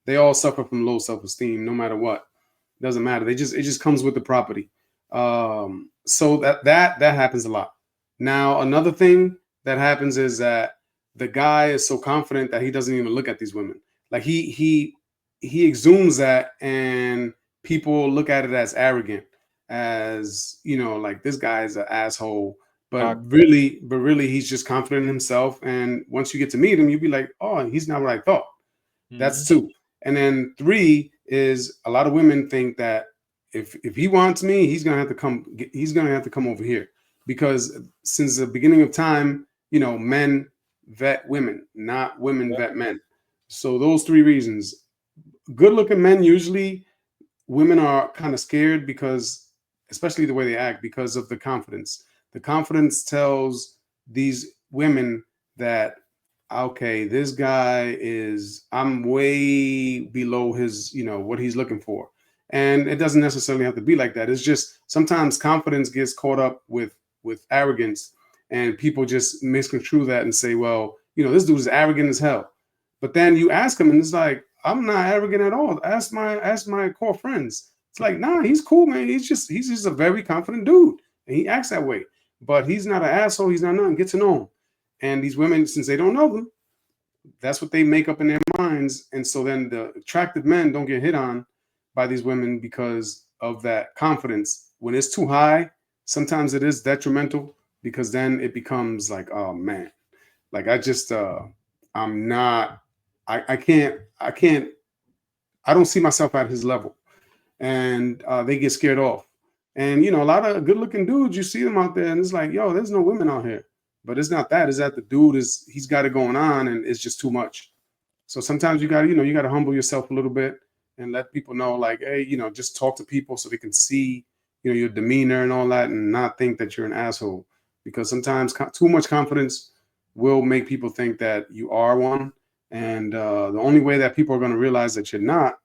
They all suffer from low self-esteem, no matter what. Doesn't matter. It just comes with the property. So that happens a lot. Now, another thing that happens is that the guy is so confident that he doesn't even look at these women. Like, he exudes that, and people look at it as arrogant, as, you know, like, this guy is an asshole. But really, he's just confident in himself. And once you get to meet him, you'll be like, oh, he's not what I thought. That's two. And then three is, a lot of women think that if he wants me, he's gonna have to come over here, because since the beginning of time, you know, men vet women, not women vet men. So those three reasons. Good looking men, usually women are kind of scared, because, especially the way they act, because of the confidence. The confidence tells these women that, okay, this guy I'm way below his, you know, what he's looking for. And it doesn't necessarily have to be like that. It's just sometimes confidence gets caught up with arrogance, and people just misconstrue that and say, well, you know, this dude is arrogant as hell. But then you ask him, and it's like, I'm not arrogant at all. Ask my core friends. It's like, nah, he's cool, man. He's just a very confident dude, and he acts that way. But he's not an asshole. He's not nothing. Get to know him. And these women, since they don't know them, that's what they make up in their minds. And so then the attractive men don't get hit on by these women because of that confidence. When it's too high, sometimes it is detrimental, because then it becomes like, oh man, like, I just I'm not, I can't, I don't see myself at his level. And they get scared off. And, you know, a lot of good looking dudes, you see them out there, and it's like, yo, there's no women out here. But it's not that. It's that the dude he's got it going on, and it's just too much. So sometimes you got to humble yourself a little bit and let people know, like, hey, you know, just talk to people so they can see, you know, your demeanor and all that, and not think that you're an asshole. Because sometimes too much confidence will make people think that you are one. And the only way that people are going to realize that you're not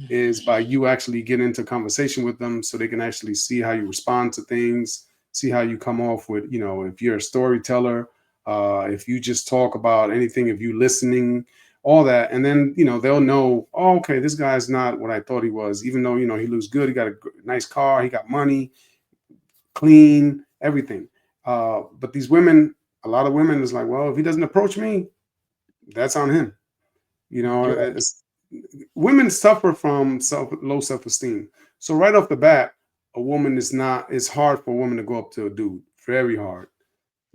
is by you actually getting into conversation with them, so they can actually see how you respond to things, see how you come off with, you know, if you're a storyteller, if you just talk about anything, if you listening, all that. And then, you know, they'll know, oh, okay, this guy's not what I thought he was, even though, you know, he looks good. He got a nice car. He got money, clean, everything. But these women, a lot of women is like, well, if he doesn't approach me, that's on him. You know, women suffer from low self-esteem. So right off the bat, it's hard for a woman to go up to a dude. Very hard.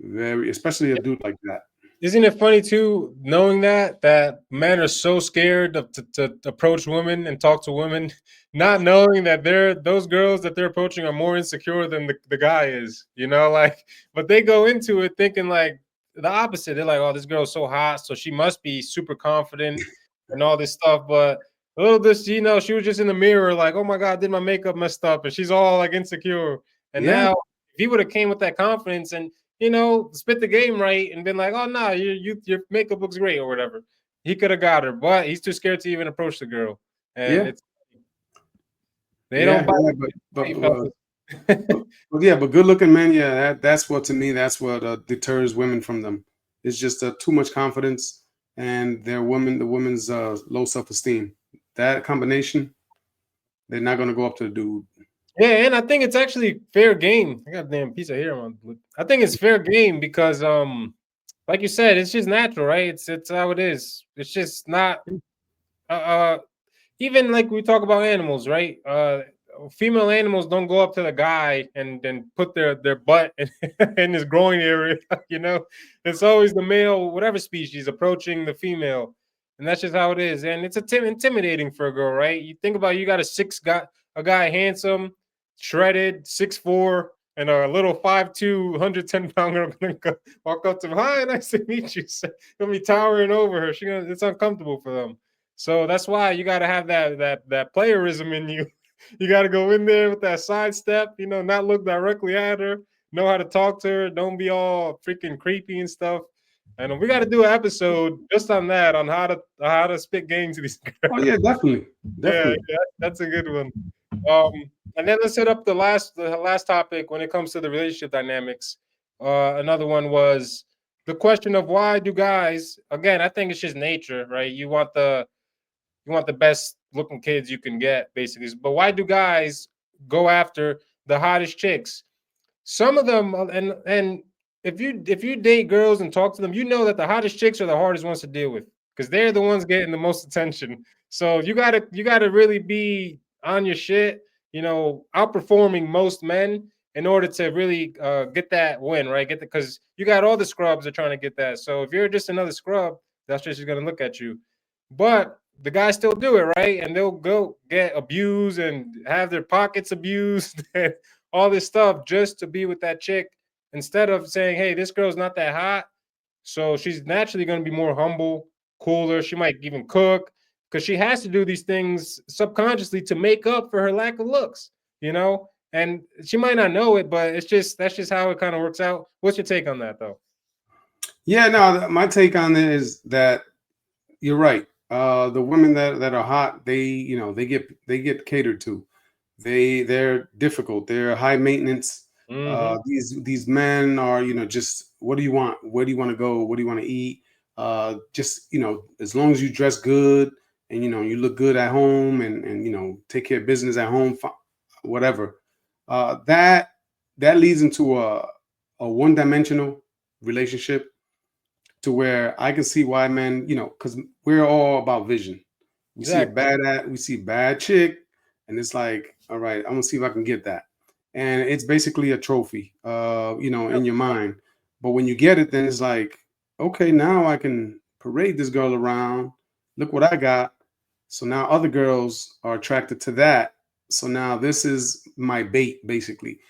Especially a dude like that. Isn't it funny too, knowing that men are so scared to approach women and talk to women, not knowing that those girls that they're approaching are more insecure than the guy is, you know, like, but they go into it thinking like the opposite. They're like, oh, this girl's so hot, so she must be super confident and all this stuff. But A little this, you know, she was just in the mirror, like, oh my God, did my makeup messed up? And she's all like insecure. And now, if he would have came with that confidence and, you know, spit the game right and been like, oh no, your makeup looks great or whatever, he could have got her. But he's too scared to even approach the girl. And it's they don't buy but good looking men, that's what, to me, that's what deters women from them. It's just too much confidence and the woman's low self-esteem. That combination, they're not going to go up to the dude. Yeah, and I think it's actually fair game. I got a damn piece of hair on. I think it's fair game because like you said, it's just natural, right? It's how it is. It's just not even like we talk about animals, right? Female animals don't go up to the guy and then put their butt in his groin area. You know, it's always the male, whatever species, approaching the female, and that's just how it is. And it's intimidating for a girl, right? You think about, you got a guy handsome, shredded, 6'4", and a little 5'2", 110-pound girl gonna walk up to him. Hi, nice to meet you. Gonna be towering over her. It's uncomfortable for them. So that's why you got to have that playerism in you. You got to go in there with that sidestep, you know, not look directly at her, know how to talk to her, don't be all freaking creepy and stuff. And we got to do an episode just on that, on how to spit game to these girls. Oh yeah, definitely. Yeah, that's a good one. And then let's hit up the last topic when it comes to the relationship dynamics. Another one was the question of why do guys, again, I think it's just nature, right? You want the best looking kids you can get, basically. But why do guys go after the hottest chicks? Some of them, and if you date girls and talk to them, you know that the hottest chicks are the hardest ones to deal with because they're the ones getting the most attention. So you gotta really be on your shit, you know, outperforming most men in order to really get that win, right? Because you got all the scrubs are trying to get that. So if you're just another scrub, that's just gonna look at you. But the guys still do it, right? And they'll go get abused and have their pockets abused and all this stuff just to be with that chick, instead of saying, hey, this girl's not that hot. So she's naturally going to be more humble, cooler. She might even cook because she has to do these things subconsciously to make up for her lack of looks, you know? And she might not know it, but that's just how it kind of works out. What's your take on that, though? Yeah, no, my take on it is that you're right. The women that are hot, they get catered to. They're difficult. They're high maintenance. These men are, just, what do you want? Where do you want to go? What do you want to eat? Just, as long as you dress good and you look good at home and take care of business at home, whatever. That leads into a one-dimensional relationship, to where I can see why men, because we're all about vision. We see a bad chick, and it's like, all right, I'm gonna see if I can get that. And it's basically a trophy, in your mind. But when you get it, then it's like, okay, now I can parade this girl around. Look what I got. So now other girls are attracted to that. So now this is my bait, basically.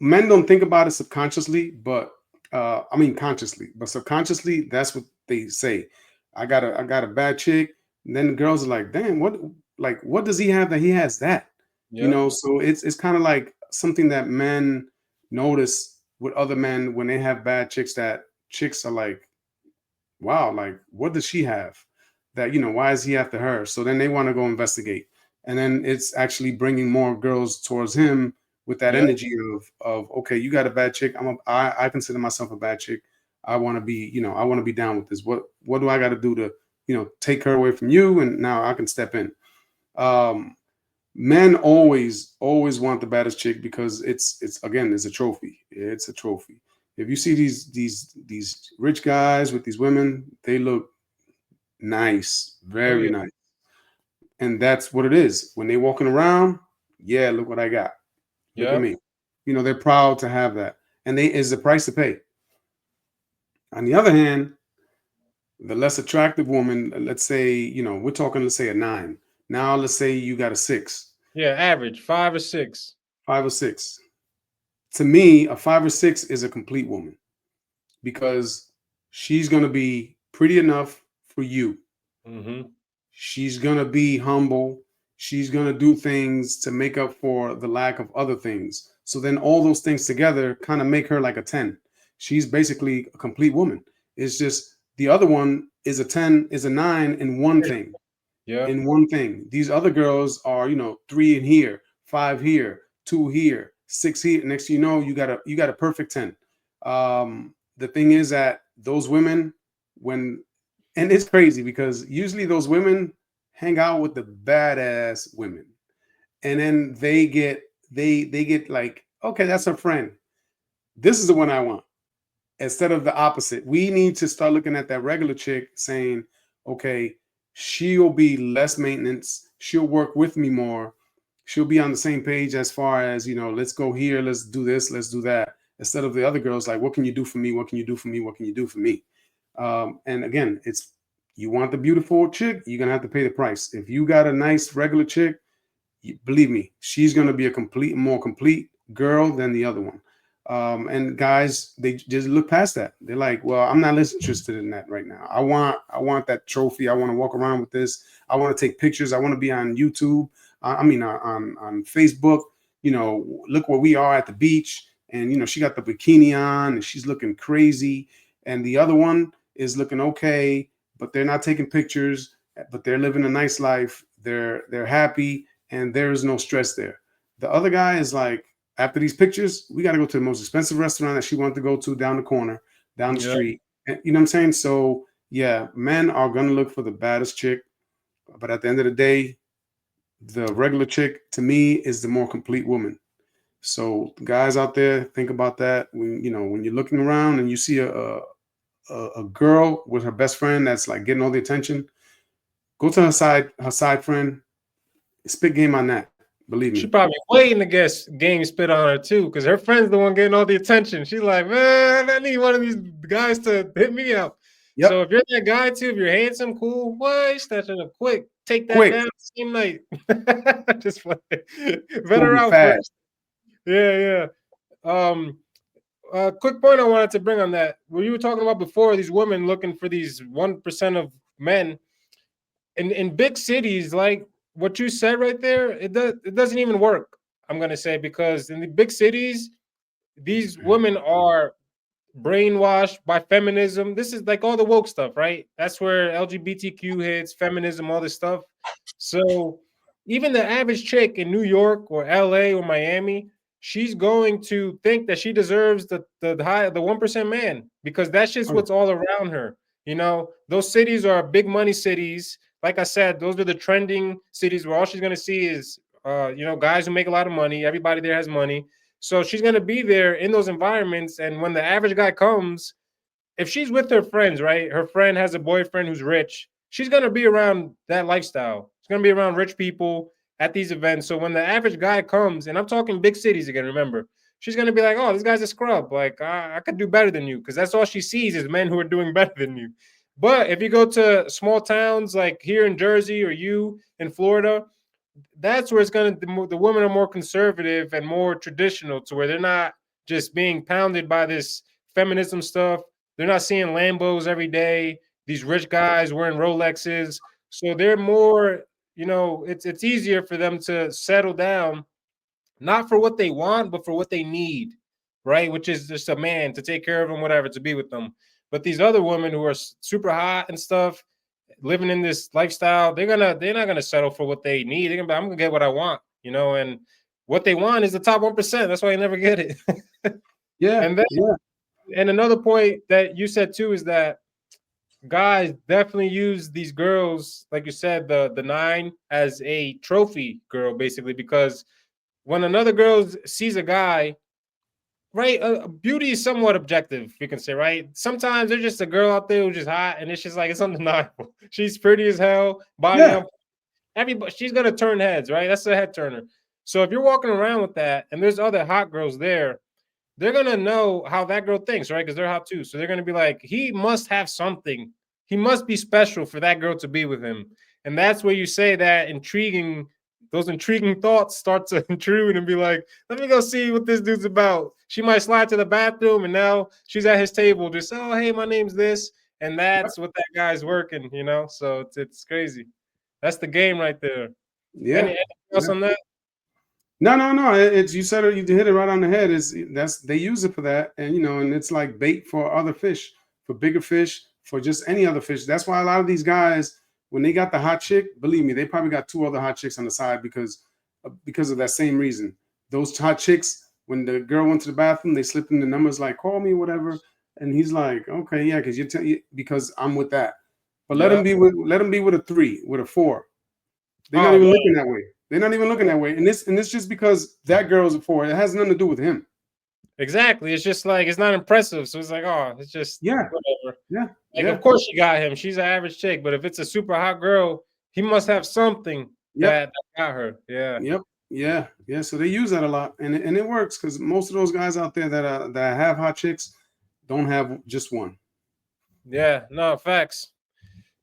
Men don't think about it subconsciously, but consciously, but subconsciously, that's what they say. I got a bad chick, and then the girls are like, damn, what does he have that he has that? So it's kind of like something that men notice with other men when they have bad chicks, that chicks are like, wow, like, what does she have that, why is he after her? So then they want to go investigate, and then it's actually bringing more girls towards him with that energy of okay, you got a bad chick. I consider myself a bad chick. I want to be down with this. What do I got to do to take her away from you? And now I can step in. Men always want the baddest chick because it's a trophy. It's a trophy. If you see these rich guys with these women, they look nice, very nice, and that's what it is when they're walking around. Yeah, look what I got. Look at me. They're proud to have that. And is the price to pay. On the other hand, the less attractive woman, let's say, we're talking, let's say a 9. Now, let's say you got a 6. Yeah, average 5 or 6. 5 or 6. To me, a 5 or 6 is a complete woman because she's going to be pretty enough for you. She's gonna be humble. She's gonna do things to make up for the lack of other things. So then all those things together kind of make her like a 10. She's basically a complete woman. It's just the other one is a 10, is a 9 in one thing. Yeah. In one thing. These other girls are, 3 in here, 5 here, 2 here, 6 here. Next thing you know, you got a perfect 10. The thing is that those women, and it's crazy because usually those women hang out with the badass women, and then they get like, okay, that's her friend. This is the one I want. Instead of the opposite, we need to start looking at that regular chick saying, okay, she'll be less maintenance. She'll work with me more. She'll be on the same page as far as, let's go here, let's do this, let's do that. Instead of the other girls, like, what can you do for me? What can you do for me? What can you do for me? And again, you want the beautiful chick, you're gonna have to pay the price. If you got a nice regular chick, believe me, she's gonna be a more complete girl than the other one. And guys, they just look past that. They're like, well, I'm not interested in that right now. I want that trophy. I want to walk around with this. I want to take pictures. I want to be on YouTube. On Facebook. Look where we are at the beach, and she got the bikini on, and she's looking crazy. And the other one is looking okay, but they're not taking pictures. But they're living a nice life. They're happy, and there's no stress there. The other guy is like, after these pictures, we got to go to the most expensive restaurant that she wanted to go to down the corner, down the street. And, you know what I'm saying? So, yeah, men are going to look for the baddest chick. But at the end of the day, the regular chick, to me, is the more complete woman. So, guys out there, think about that. When you're looking around and you see a girl with her best friend that's like getting all the attention, go to her side friend, spit game on that. Believe me. She probably waiting to get game spit on her too, because her friend's the one getting all the attention. She's like, man, I need one of these guys to hit me up. Yep. So if you're that guy too, if you're handsome, cool, boy, snatch it up quick. Take that down same night. Just play. Better out first. Yeah. Quick point I wanted to bring on that. What you were talking about before, these women looking for these 1% of men in big cities, like what you said right there, it doesn't even work, I'm gonna say, because in the big cities, these women are brainwashed by feminism. This is like all the woke stuff, right? That's where LGBTQ hits, feminism, all this stuff. So even the average chick in New York or LA or Miami, she's going to think that she deserves the 1% man, because that's just what's all around her. Those cities are big money cities. Like I said, those are the trending cities where all she's going to see is, guys who make a lot of money. Everybody there has money. So she's going to be there in those environments. And when the average guy comes, if she's with her friends, right, her friend has a boyfriend who's rich, she's going to be around that lifestyle. She's going to be around rich people at these events. So when the average guy comes, and I'm talking big cities again, remember, she's going to be like, oh, this guy's a scrub. Like, I could do better than you, because that's all she sees is men who are doing better than you. But if you go to small towns like here in Jersey or you in Florida, that's where it's going to, the women are more conservative and more traditional, to where they're not just being pounded by this feminism stuff. They're not seeing Lambos every day, these rich guys wearing Rolexes. So they're more, it's easier for them to settle down, not for what they want, but for what they need, right? Which is just a man to take care of them, whatever, to be with them. But these other women who are super hot and stuff, living in this lifestyle, they're not gonna settle for what they need. They're gonna be, I'm gonna get what I want, and what they want is the top 1%. That's why they never get it. Yeah. And then, and another point that you said too is that guys definitely use these girls, like you said, the 9 as a trophy girl, basically, because when another girl sees a guy, right, beauty is somewhat objective, you can say, right? Sometimes there's just a girl out there who's just hot, and it's just like, it's undeniable. She's pretty as hell, body on. Everybody, she's gonna turn heads, right? That's a head turner. So if you're walking around with that, and there's other hot girls there, they're gonna know how that girl thinks, right? Because they're hot too. So they're gonna be like, he must have something. He must be special for that girl to be with him. And that's where you say that those intriguing thoughts start to intrude and be like, let me go see what this dude's about. She might slide to the bathroom, and now she's at his table, just, oh, hey, my name's this. And that's what that guy's working, So it's crazy. That's the game right there. Yeah. Anything else on that? No. It's you said it. You hit it right on the head. They use it for that, and and it's like bait for other fish, for bigger fish, for just any other fish. That's why a lot of these guys, when they got the hot chick, believe me, they probably got 2 other hot chicks on the side because of that same reason. Those hot chicks, when the girl went to the bathroom, they slipped in the numbers like call me, whatever, and he's like, okay, yeah, because I'm with that. But let him be with a 3, with a 4. They're not even looking that way. They're not even looking that way. And this just because that girl's a 4. It has nothing to do with him. Exactly. It's just like it's not impressive. So it's like, oh, it's just whatever. Yeah. Like, of course she got him. She's an average chick, but if it's a super hot girl, he must have something that got her. Yeah. Yep. Yeah. So they use that a lot, and it works because most of those guys out there that have hot chicks don't have just one. Yeah. No facts.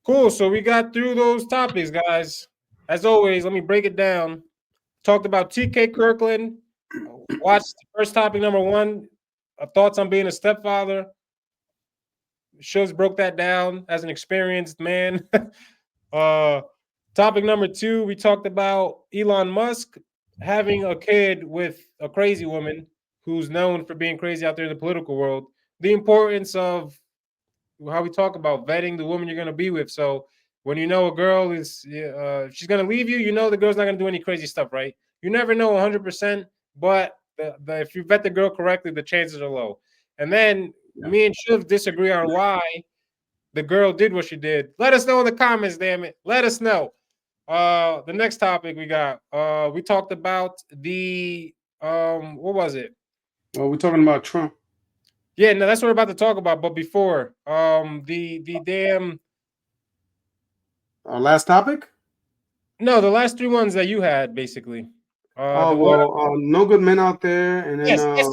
Cool. So we got through those topics, guys. As always, let me break it down. Talked about TK Kirkland. Watched first topic number 1. Thoughts on being a stepfather. Shows broke that down as an experienced man. Topic number 2, we talked about Elon Musk having a kid with a crazy woman who's known for being crazy out there in the political world. The importance of how we talk about vetting the woman you're going to be with. So when you know a girl is she's going to leave you, you know the girl's not going to do any crazy stuff, right? You never know 100%, but if you vet the girl correctly, the chances are low. And then me and Chuv disagree on why the girl did what she did. Let us know in the comments, damn it. Let us know. The next topic we got, we talked about the what was it? Well, we're talking about Trump. Yeah, no, that's what we're about to talk about. But before, the damn last topic. No, the last 3 ones that you had, basically. No good men out there, and then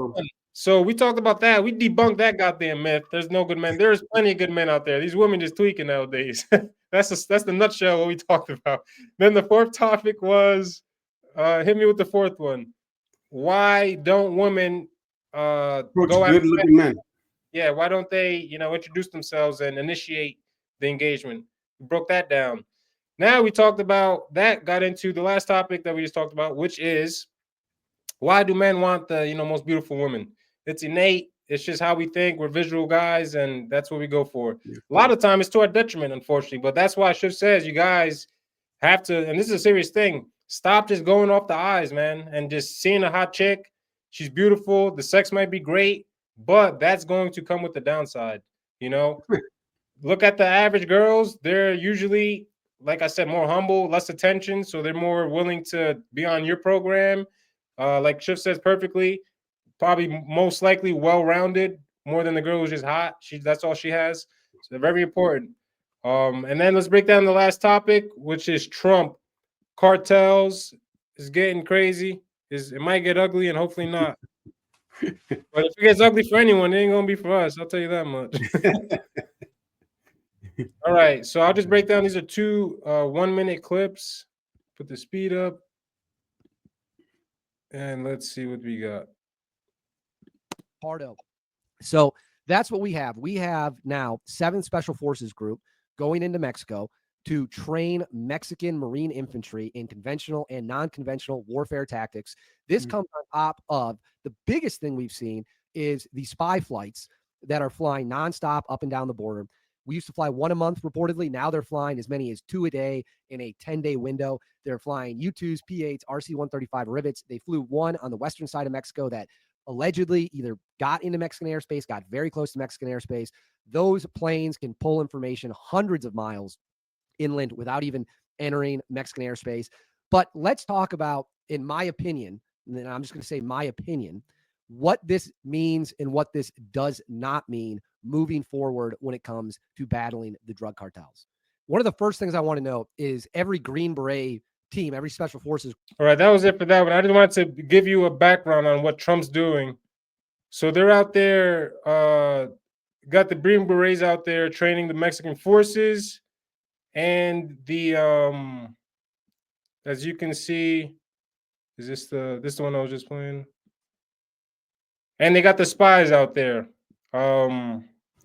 so we talked about that. We debunked that goddamn myth. There's no good men. There's plenty of good men out there. These women just tweaking nowadays. That's the nutshell what we talked about. Then the 4th topic was, hit me with the 4th one. Why don't women go good looking men? Yeah, why don't they, introduce themselves and initiate the engagement? We broke that down. Now we talked about that, got into the last topic that we just talked about, which is why do men want the most beautiful woman? It's innate. It's just how we think. We're visual guys, and that's what we go for. Yeah. A lot of time it's to our detriment, unfortunately. But that's why Chuv says you guys have to, and this is a serious thing, stop just going off the eyes, man, and just seeing a hot chick. She's beautiful. The sex might be great, but that's going to come with the downside. Look at the average girls. They're usually, like I said, more humble, less attention. So they're more willing to be on your program. Like Chuv says perfectly, probably most likely well-rounded, more than the girl who's just hot. That's all she has. So very important. And then let's break down the last topic, which is Trump. Cartels is getting crazy. It might get ugly, and hopefully not. But if it gets ugly for anyone, it ain't gonna be for us. I'll tell you that much. All right, so I'll just break down. These are 2 1-minute clips. Put the speed up. And let's see what we got. Pardo. So that's what we have. We have now 7 Special Forces group going into Mexico to train Mexican Marine infantry in conventional and non-conventional warfare tactics. This comes on top of the biggest thing we've seen is the spy flights that are flying nonstop up and down the border. We used to fly 1 a month reportedly. Now they're flying as many as 2 a day in a 10-day window. They're flying U-2s, P-8s, RC-135 rivets. They flew 1 on the western side of Mexico that allegedly either got into Mexican airspace, got very close to Mexican airspace. Those planes can pull information hundreds of miles inland without even entering Mexican airspace. But let's talk about, in my opinion, and I'm just going to say my opinion, what this means and what this does not mean moving forward when it comes to battling the drug cartels. One of the first things I want to know is every Green Beret team, every Special Forces. All right, that was it for that one. I just wanted to give you a background on what Trump's doing. So they're out there, got the Green Berets out there training the Mexican forces, and the as you can see, is this the one I was just playing? And they got the spies out there.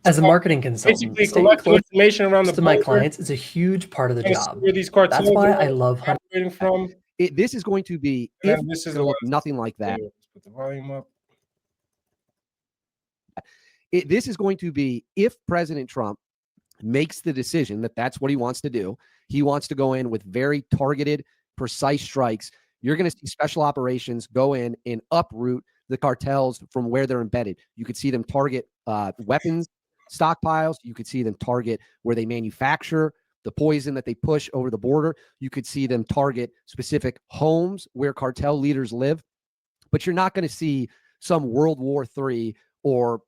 As a marketing consultant, basically staying collecting close information around the to my border, clients is a huge part of the trying to see job. where these cartels That's why are I love hunting. operating from. This is going to be, And if then this is it's the going to look last nothing like that. video. Let's put the volume up. This is going to be, if President Trump makes the decision that that's what he wants to do, he wants to go in with very targeted, precise strikes. You're going to see special operations go in and uproot the cartels from where they're embedded. You could see them target weapons stockpiles. You could see them target where they manufacture the poison that they push over the border. You could see them target specific homes where cartel leaders live. But you're not going to see some World War III or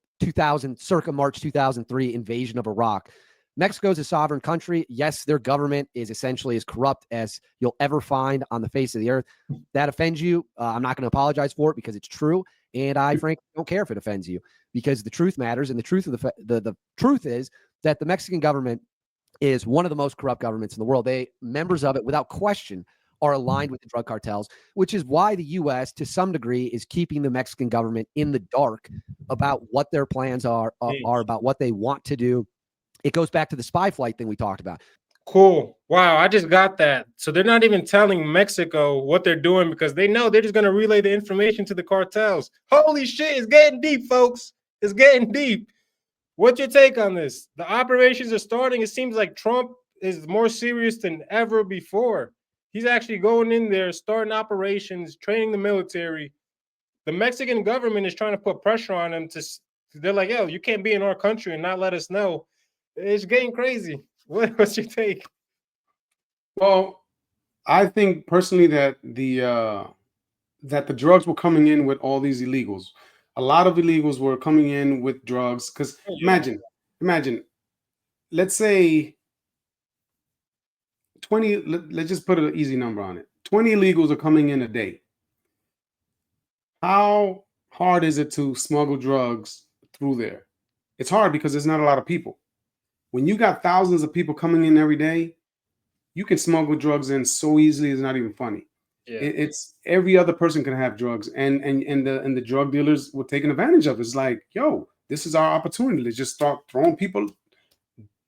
circa March 2003 invasion of Iraq. Mexico is a sovereign country. Yes, their government is essentially as corrupt as you'll ever find on the face of the earth. That offends you. I'm not going to apologize for it because it's true. And I frankly don't care if it offends you, because the truth matters. And the truth of the truth is that the Mexican government is one of the most corrupt governments in the world. Members of it, without question, are aligned with the drug cartels, which is why the U.S., to some degree, is keeping the Mexican government in the dark about what their plans are about what they want to do. It goes back to the spy flight thing we talked about. Cool. Wow, I just got that. So they're not even telling Mexico what they're doing because they know they're just going to relay the information to the cartels. Holy shit, it's getting deep, folks. It's getting deep. What's your take on this? The operations are starting. It seems like Trump is more serious than ever before. He's actually going in there, starting operations, training the military. The Mexican government is trying to put pressure on them they're like, yo, you can't be in our country and not let us know. It's getting crazy. What's your take? Well, I think personally that the drugs were coming in with all these illegals. A lot of illegals were coming in with drugs because imagine, let's say 20. Let's just put an easy number on it. 20 illegals are coming in a day. How hard is it to smuggle drugs through there? It's hard because there's not a lot of people. When you got thousands of people coming in every day, you can smuggle drugs in so easily. It's not even funny. Yeah. It's every other person can have drugs, and the drug dealers were taking advantage of it. It's like, yo, this is our opportunity to just start throwing people,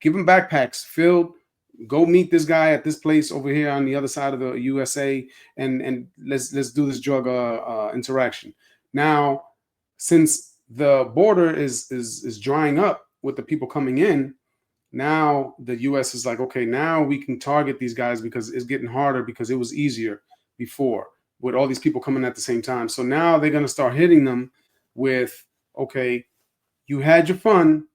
give them backpacks filled. Go meet this guy at this place over here on the other side of the USA, and let's do this drug interaction. Now, since the border is drying up with the people coming in, now the US is like, okay, now we can target these guys because it's getting harder because it was easier before with all these people coming at the same time. So now they're going to start hitting them with, okay, you had your fun.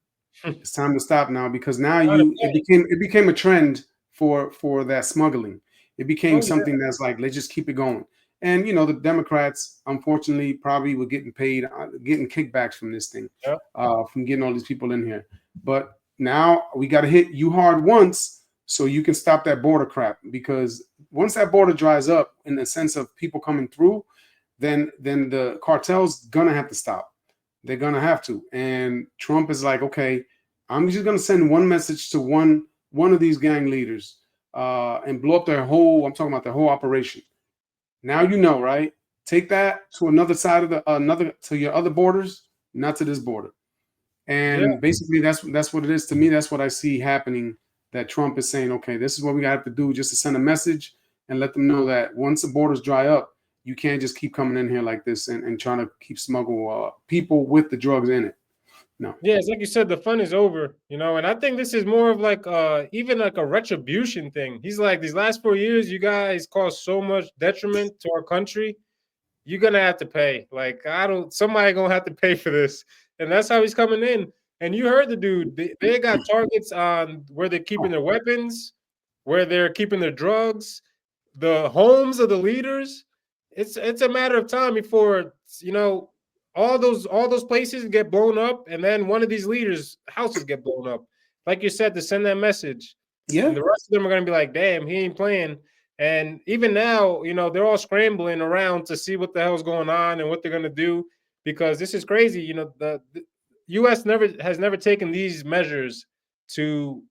It's time to stop now, because now it became a trend for that smuggling. It became something that's like, let's just keep it going. And the Democrats, unfortunately, probably were getting paid, getting kickbacks from this thing, from getting all these people in here. But now we got to hit you hard once so you can stop that border crap, because once that border dries up in the sense of people coming through, then the cartel's gonna have to stop. They're gonna have to. And Trump is like, okay, I'm just gonna send one message to one of these gang leaders and blow up their whole. I'm talking about their whole operation. Now right? Take that to another side of to your other borders, not to this border. And basically, that's what it is to me. That's what I see happening. That Trump is saying, okay, this is what we have to do just to send a message and let them know that once the borders dry up, you can't just keep coming in here like this and trying to keep smuggle people with the drugs in it. No. Yeah, it's like you said, the fun is over, and I think this is more of like even like a retribution thing. He's like, these last 4 years, you guys caused so much detriment to our country. You're gonna have to pay. Like, somebody gonna have to pay for this. And that's how he's coming in. And you heard the dude, they got targets on where they're keeping their weapons, where they're keeping their drugs, the homes of the leaders. It's a matter of time before all those places get blown up, and then one of these leaders' houses get blown up. Like you said, to send that message. Yeah. And the rest of them are gonna be like, damn, he ain't playing. And even now, they're all scrambling around to see what the hell's going on and what they're gonna do, because this is crazy. The U.S. has never taken these measures to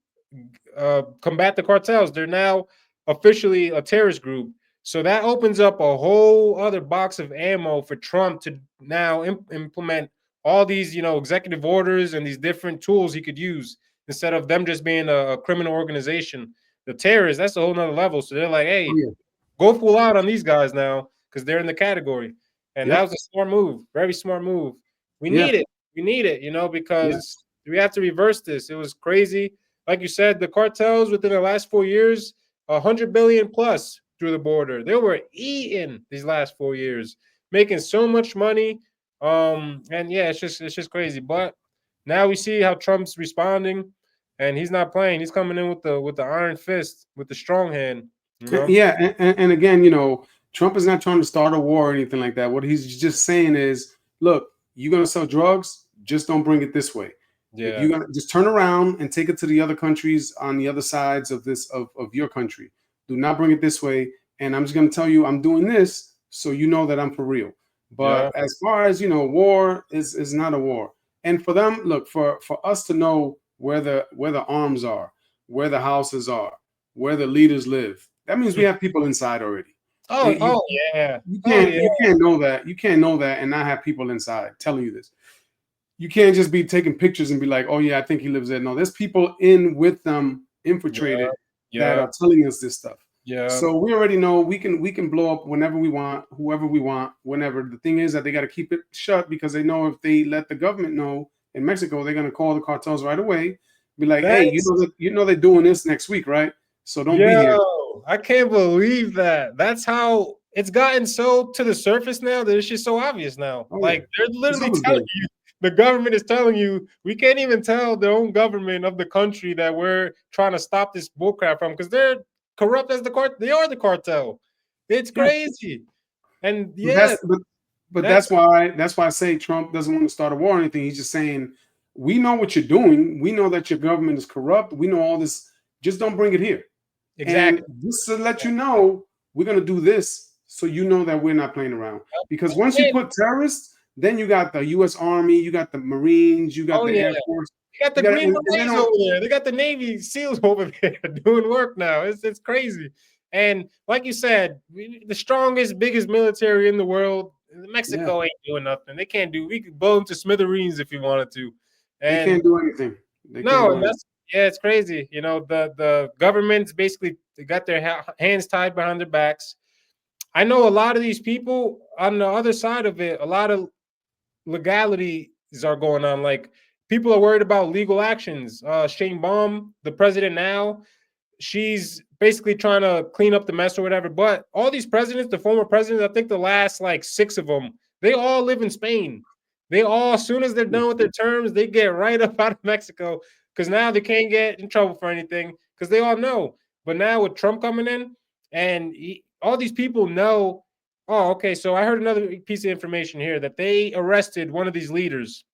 combat the cartels. They're now officially a terrorist group. So that opens up a whole other box of ammo for Trump to now implement all these, executive orders and these different tools he could use instead of them just being a criminal organization. The terrorists, that's a whole nother level. So they're like, hey, go full out on these guys now because they're in the category. And that was a smart move, very smart move. We need it. We need it, because we have to reverse this. It was crazy. Like you said, the cartels within the last 4 years, 100 billion plus through the border. They were eating these last 4 years, making so much money. And it's just crazy. But now we see how Trump's responding, and he's not playing. He's coming in with the iron fist, with the strong hand. Yeah, and again, Trump is not trying to start a war or anything like that. What he's just saying is, look, you're gonna sell drugs, just don't bring it this way. Yeah. If you're gonna just turn around and take it to the other countries on the other sides of this of your country. Do not bring it this way. And I'm just gonna tell you I'm doing this so you know that I'm for real. But as far as war is not a war. And for them, look, for us to know where the arms are, where the houses are, where the leaders live, that means we have people inside already. Yeah. You can't know that. You can't know that and not have people inside telling you this. You can't just be taking pictures and be like, oh yeah, I think he lives there. No, there's people in with them infiltrated that are telling us this stuff. Yeah. So we already know we can blow up whenever we want, whoever we want, whenever. The thing is that they got to keep it shut because they know if they let the government know in Mexico, they're gonna call the cartels right away. Be like, hey, you know they're doing this next week, right? So don't be here. I can't believe that. That's how it's gotten so to the surface now that it's just so obvious now. They're literally telling you, the government is telling you, we can't even tell their own government of the country that we're trying to stop this bullcrap from because they're corrupt as they are the cartel. It's crazy. And but that's why I say Trump doesn't want to start a war or anything. He's just saying, we know what you're doing. We know that your government is corrupt. We know all this. Just don't bring it here. Exactly. And just to let you know, we're going to do this so you know that we're not playing around. Because once you put terrorists, then you got the U.S. Army, you got the Marines, you got the Air Force. You got the Green Berets over there. They got the Navy SEALs over there doing work now. It's crazy. And like you said, the strongest, biggest military in the world, Mexico ain't doing nothing. They can't do. We could blow them to smithereens if you wanted to. And they can't do anything. It's crazy. The government's basically they got their hands tied behind their backs. I know a lot of these people on the other side of it, a lot of legalities are going on. Like people are worried about legal actions. Shane Baum, the president now, she's basically trying to clean up the mess or whatever. But all these presidents, the former presidents, I think the last 6 of them, they all live in Spain. They all, as soon as they're done with their terms, they get right up out of Mexico because now they can't get in trouble for anything because they all know. But now with Trump coming in and all these people know, oh, okay, so I heard another piece of information here that they arrested one of these leaders.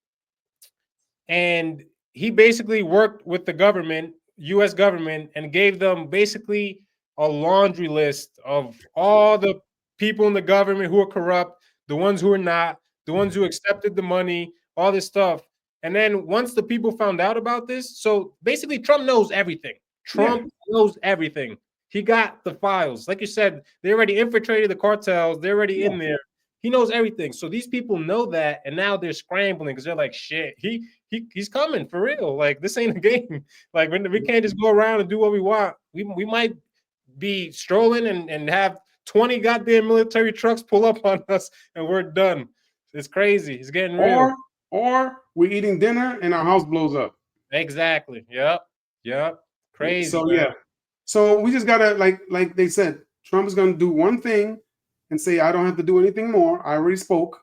And he basically worked with the government, U.S. government, and gave them basically a laundry list of all the people in the government who are corrupt, the ones who are not, the ones who accepted the money, all this stuff. And then once the people found out about this, so basically Trump knows everything. Trump knows everything. He got the files. Like you said, they already infiltrated the cartels. They're already in there. He knows everything. So these people know that, and now they're scrambling because they're like, shit, he's coming for real. Like, this ain't a game. Like, we can't just go around and do what we want. We might be strolling and have 20 goddamn military trucks pull up on us, and we're done. It's crazy. It's getting real. Or we're eating dinner and our house blows up. Exactly. Yep. Crazy. So so we just gotta like they said, Trump is gonna do one thing and say, I don't have to do anything more. I already spoke.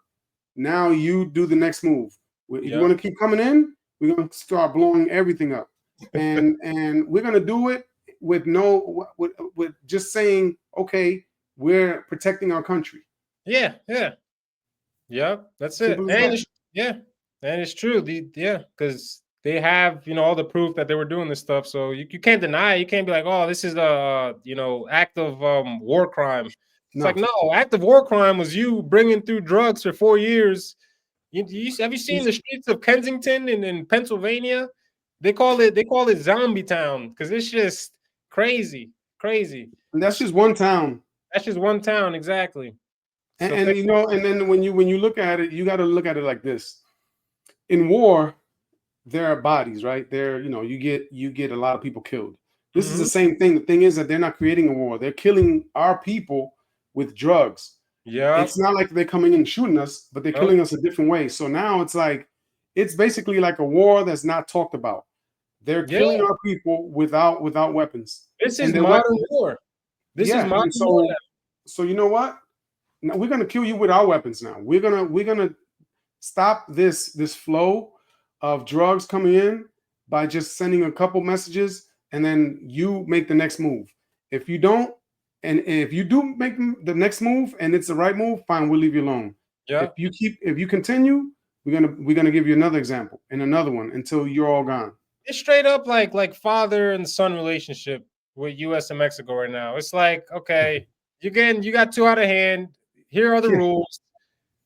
Now you do the next move. If you want to keep coming in, we're gonna start blowing everything up, and we're gonna do it with with just saying, okay, we're protecting our country. Yeah. That's it. And it's true. Because they have all the proof that they were doing this stuff. So you can't deny it. You can't be like, oh, this is a act of war crime. It's like, no, act of war crime was you bringing through drugs for 4 years. Have you seen the streets of Kensington in Pennsylvania? They call it Zombie Town because it's just crazy. And that's just one town. Exactly. And then when you look at it, you got to look at it like this. in war, there are bodies, right? There, you get a lot of people killed. This is the same thing. The thing is that they're not creating a war. They're killing our people with drugs. Yeah. It's not like they're coming in and shooting us, but they're killing us a different way. So now it's like, it's basically like a war that's not talked about. They're killing our people without weapons. This is modern war. This is modern war. So you know what? Now we're gonna kill you with our weapons. Now we're gonna stop this flow of drugs coming in by just sending a couple messages, and then you make the next move. If you don't, and if you do make the next move and it's the right move, fine, we'll leave you alone. Yeah. If you continue, we're gonna give you another example and another one until you're all gone. It's straight up like father and son relationship with U.S. and Mexico right now. It's like, okay, you got too out of hand. Here are the rules.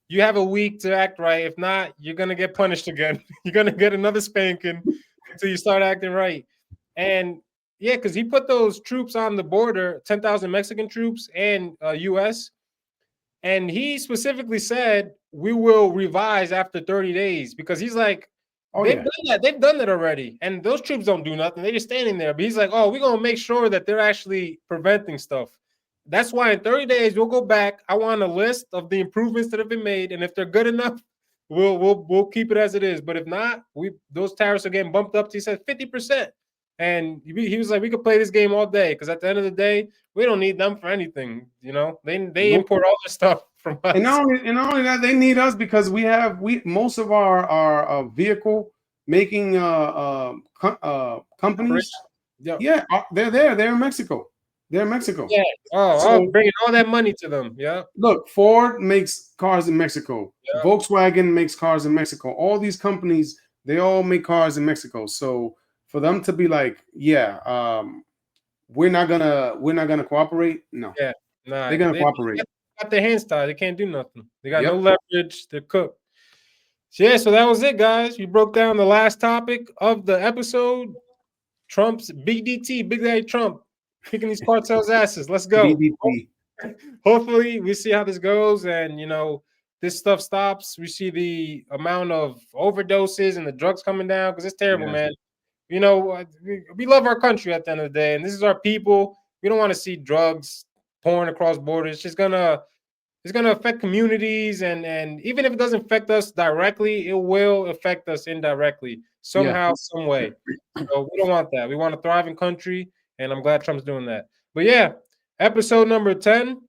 You have a week to act right. If not, you're gonna get punished again. You're gonna get another spanking until you start acting right. And yeah, because he put those troops on the border, 10,000 Mexican troops and U.S. And he specifically said we will revise after 30 days because he's like, they've done that. They've done that already. And those troops don't do nothing. They're just standing there. But he's like, oh, we're going to make sure that they're actually preventing stuff. That's why in 30 days, we'll go back. I want a list of the improvements that have been made. And if they're good enough, we'll keep it as it is. But if not, those tariffs are getting bumped up to, he said, 50%. And he was like, we could play this game all day because at the end of the day, we don't need them for anything. They import all this stuff from us. And not only that, they need us because most of our vehicle making companies. Yeah, they're there. They're in Mexico. They're in Mexico. Yeah. So, bringing all that money to them. Yeah. Look, Ford makes cars in Mexico. Yeah. Volkswagen makes cars in Mexico. All these companies, they all make cars in Mexico. So for them to be like, we're not gonna cooperate. No. Yeah. Nah. They're gonna cooperate. They got their hands tied. They can't do nothing. They got no leverage. They're cooked. So that was it, guys. We broke down the last topic of the episode. Trump's BDT, Big Daddy Trump, kicking these cartels' asses. Let's go. BDT. Hopefully, we see how this goes, and this stuff stops. We see the amount of overdoses and the drugs coming down because it's terrible, man. We love our country at the end of the day, and this is our people. We don't want to see drugs pouring across borders. It's gonna affect communities, and even if it doesn't affect us directly, it will affect us indirectly somehow, some way. So we don't want that. We want a thriving country, and I'm glad Trump's doing that. But yeah, episode number 10.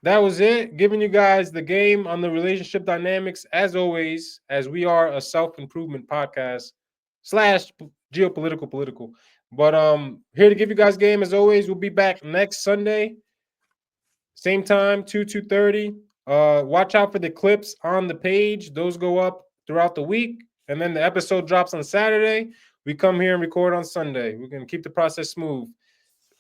That was it. Giving you guys the game on the relationship dynamics, as always, as we are a self-improvement podcast / geopolitical political. But here to give you guys game as always. We'll be back next Sunday. Same time, 2:30. Watch out for the clips on the page. Those go up throughout the week. And then the episode drops on Saturday. We come here and record on Sunday. We're going to keep the process smooth.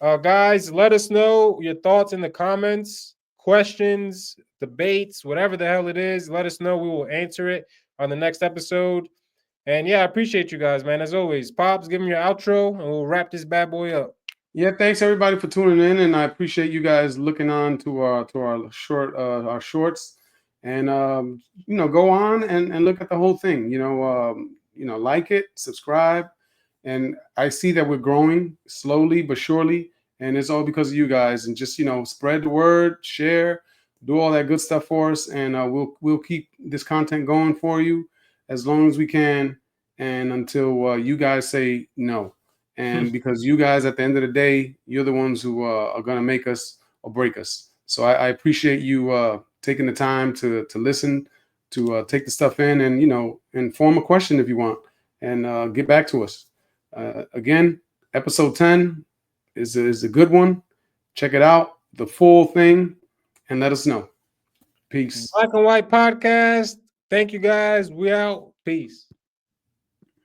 Guys, let us know your thoughts in the comments, questions, debates, whatever the hell it is. Let us know. We will answer it on the next episode. And yeah, I appreciate you guys, man. As always, Pops, give me your outro and we'll wrap this bad boy up. Yeah, thanks everybody for tuning in, and I appreciate you guys looking on to our shorts, and go on and look at the whole thing. Like it, subscribe, and I see that we're growing slowly but surely, and it's all because of you guys. And just spread the word, share, do all that good stuff for us, and we'll keep this content going for you as long as we can, and until you guys say no. And because you guys, at the end of the day, you're the ones who are going to make us or break us. So I appreciate you taking the time to listen, to take the stuff in, and form a question if you want, and get back to us. Again, episode 10 is a good one. Check it out, the full thing, and let us know. Peace. Black and White podcast. Thank you guys. We out. Peace.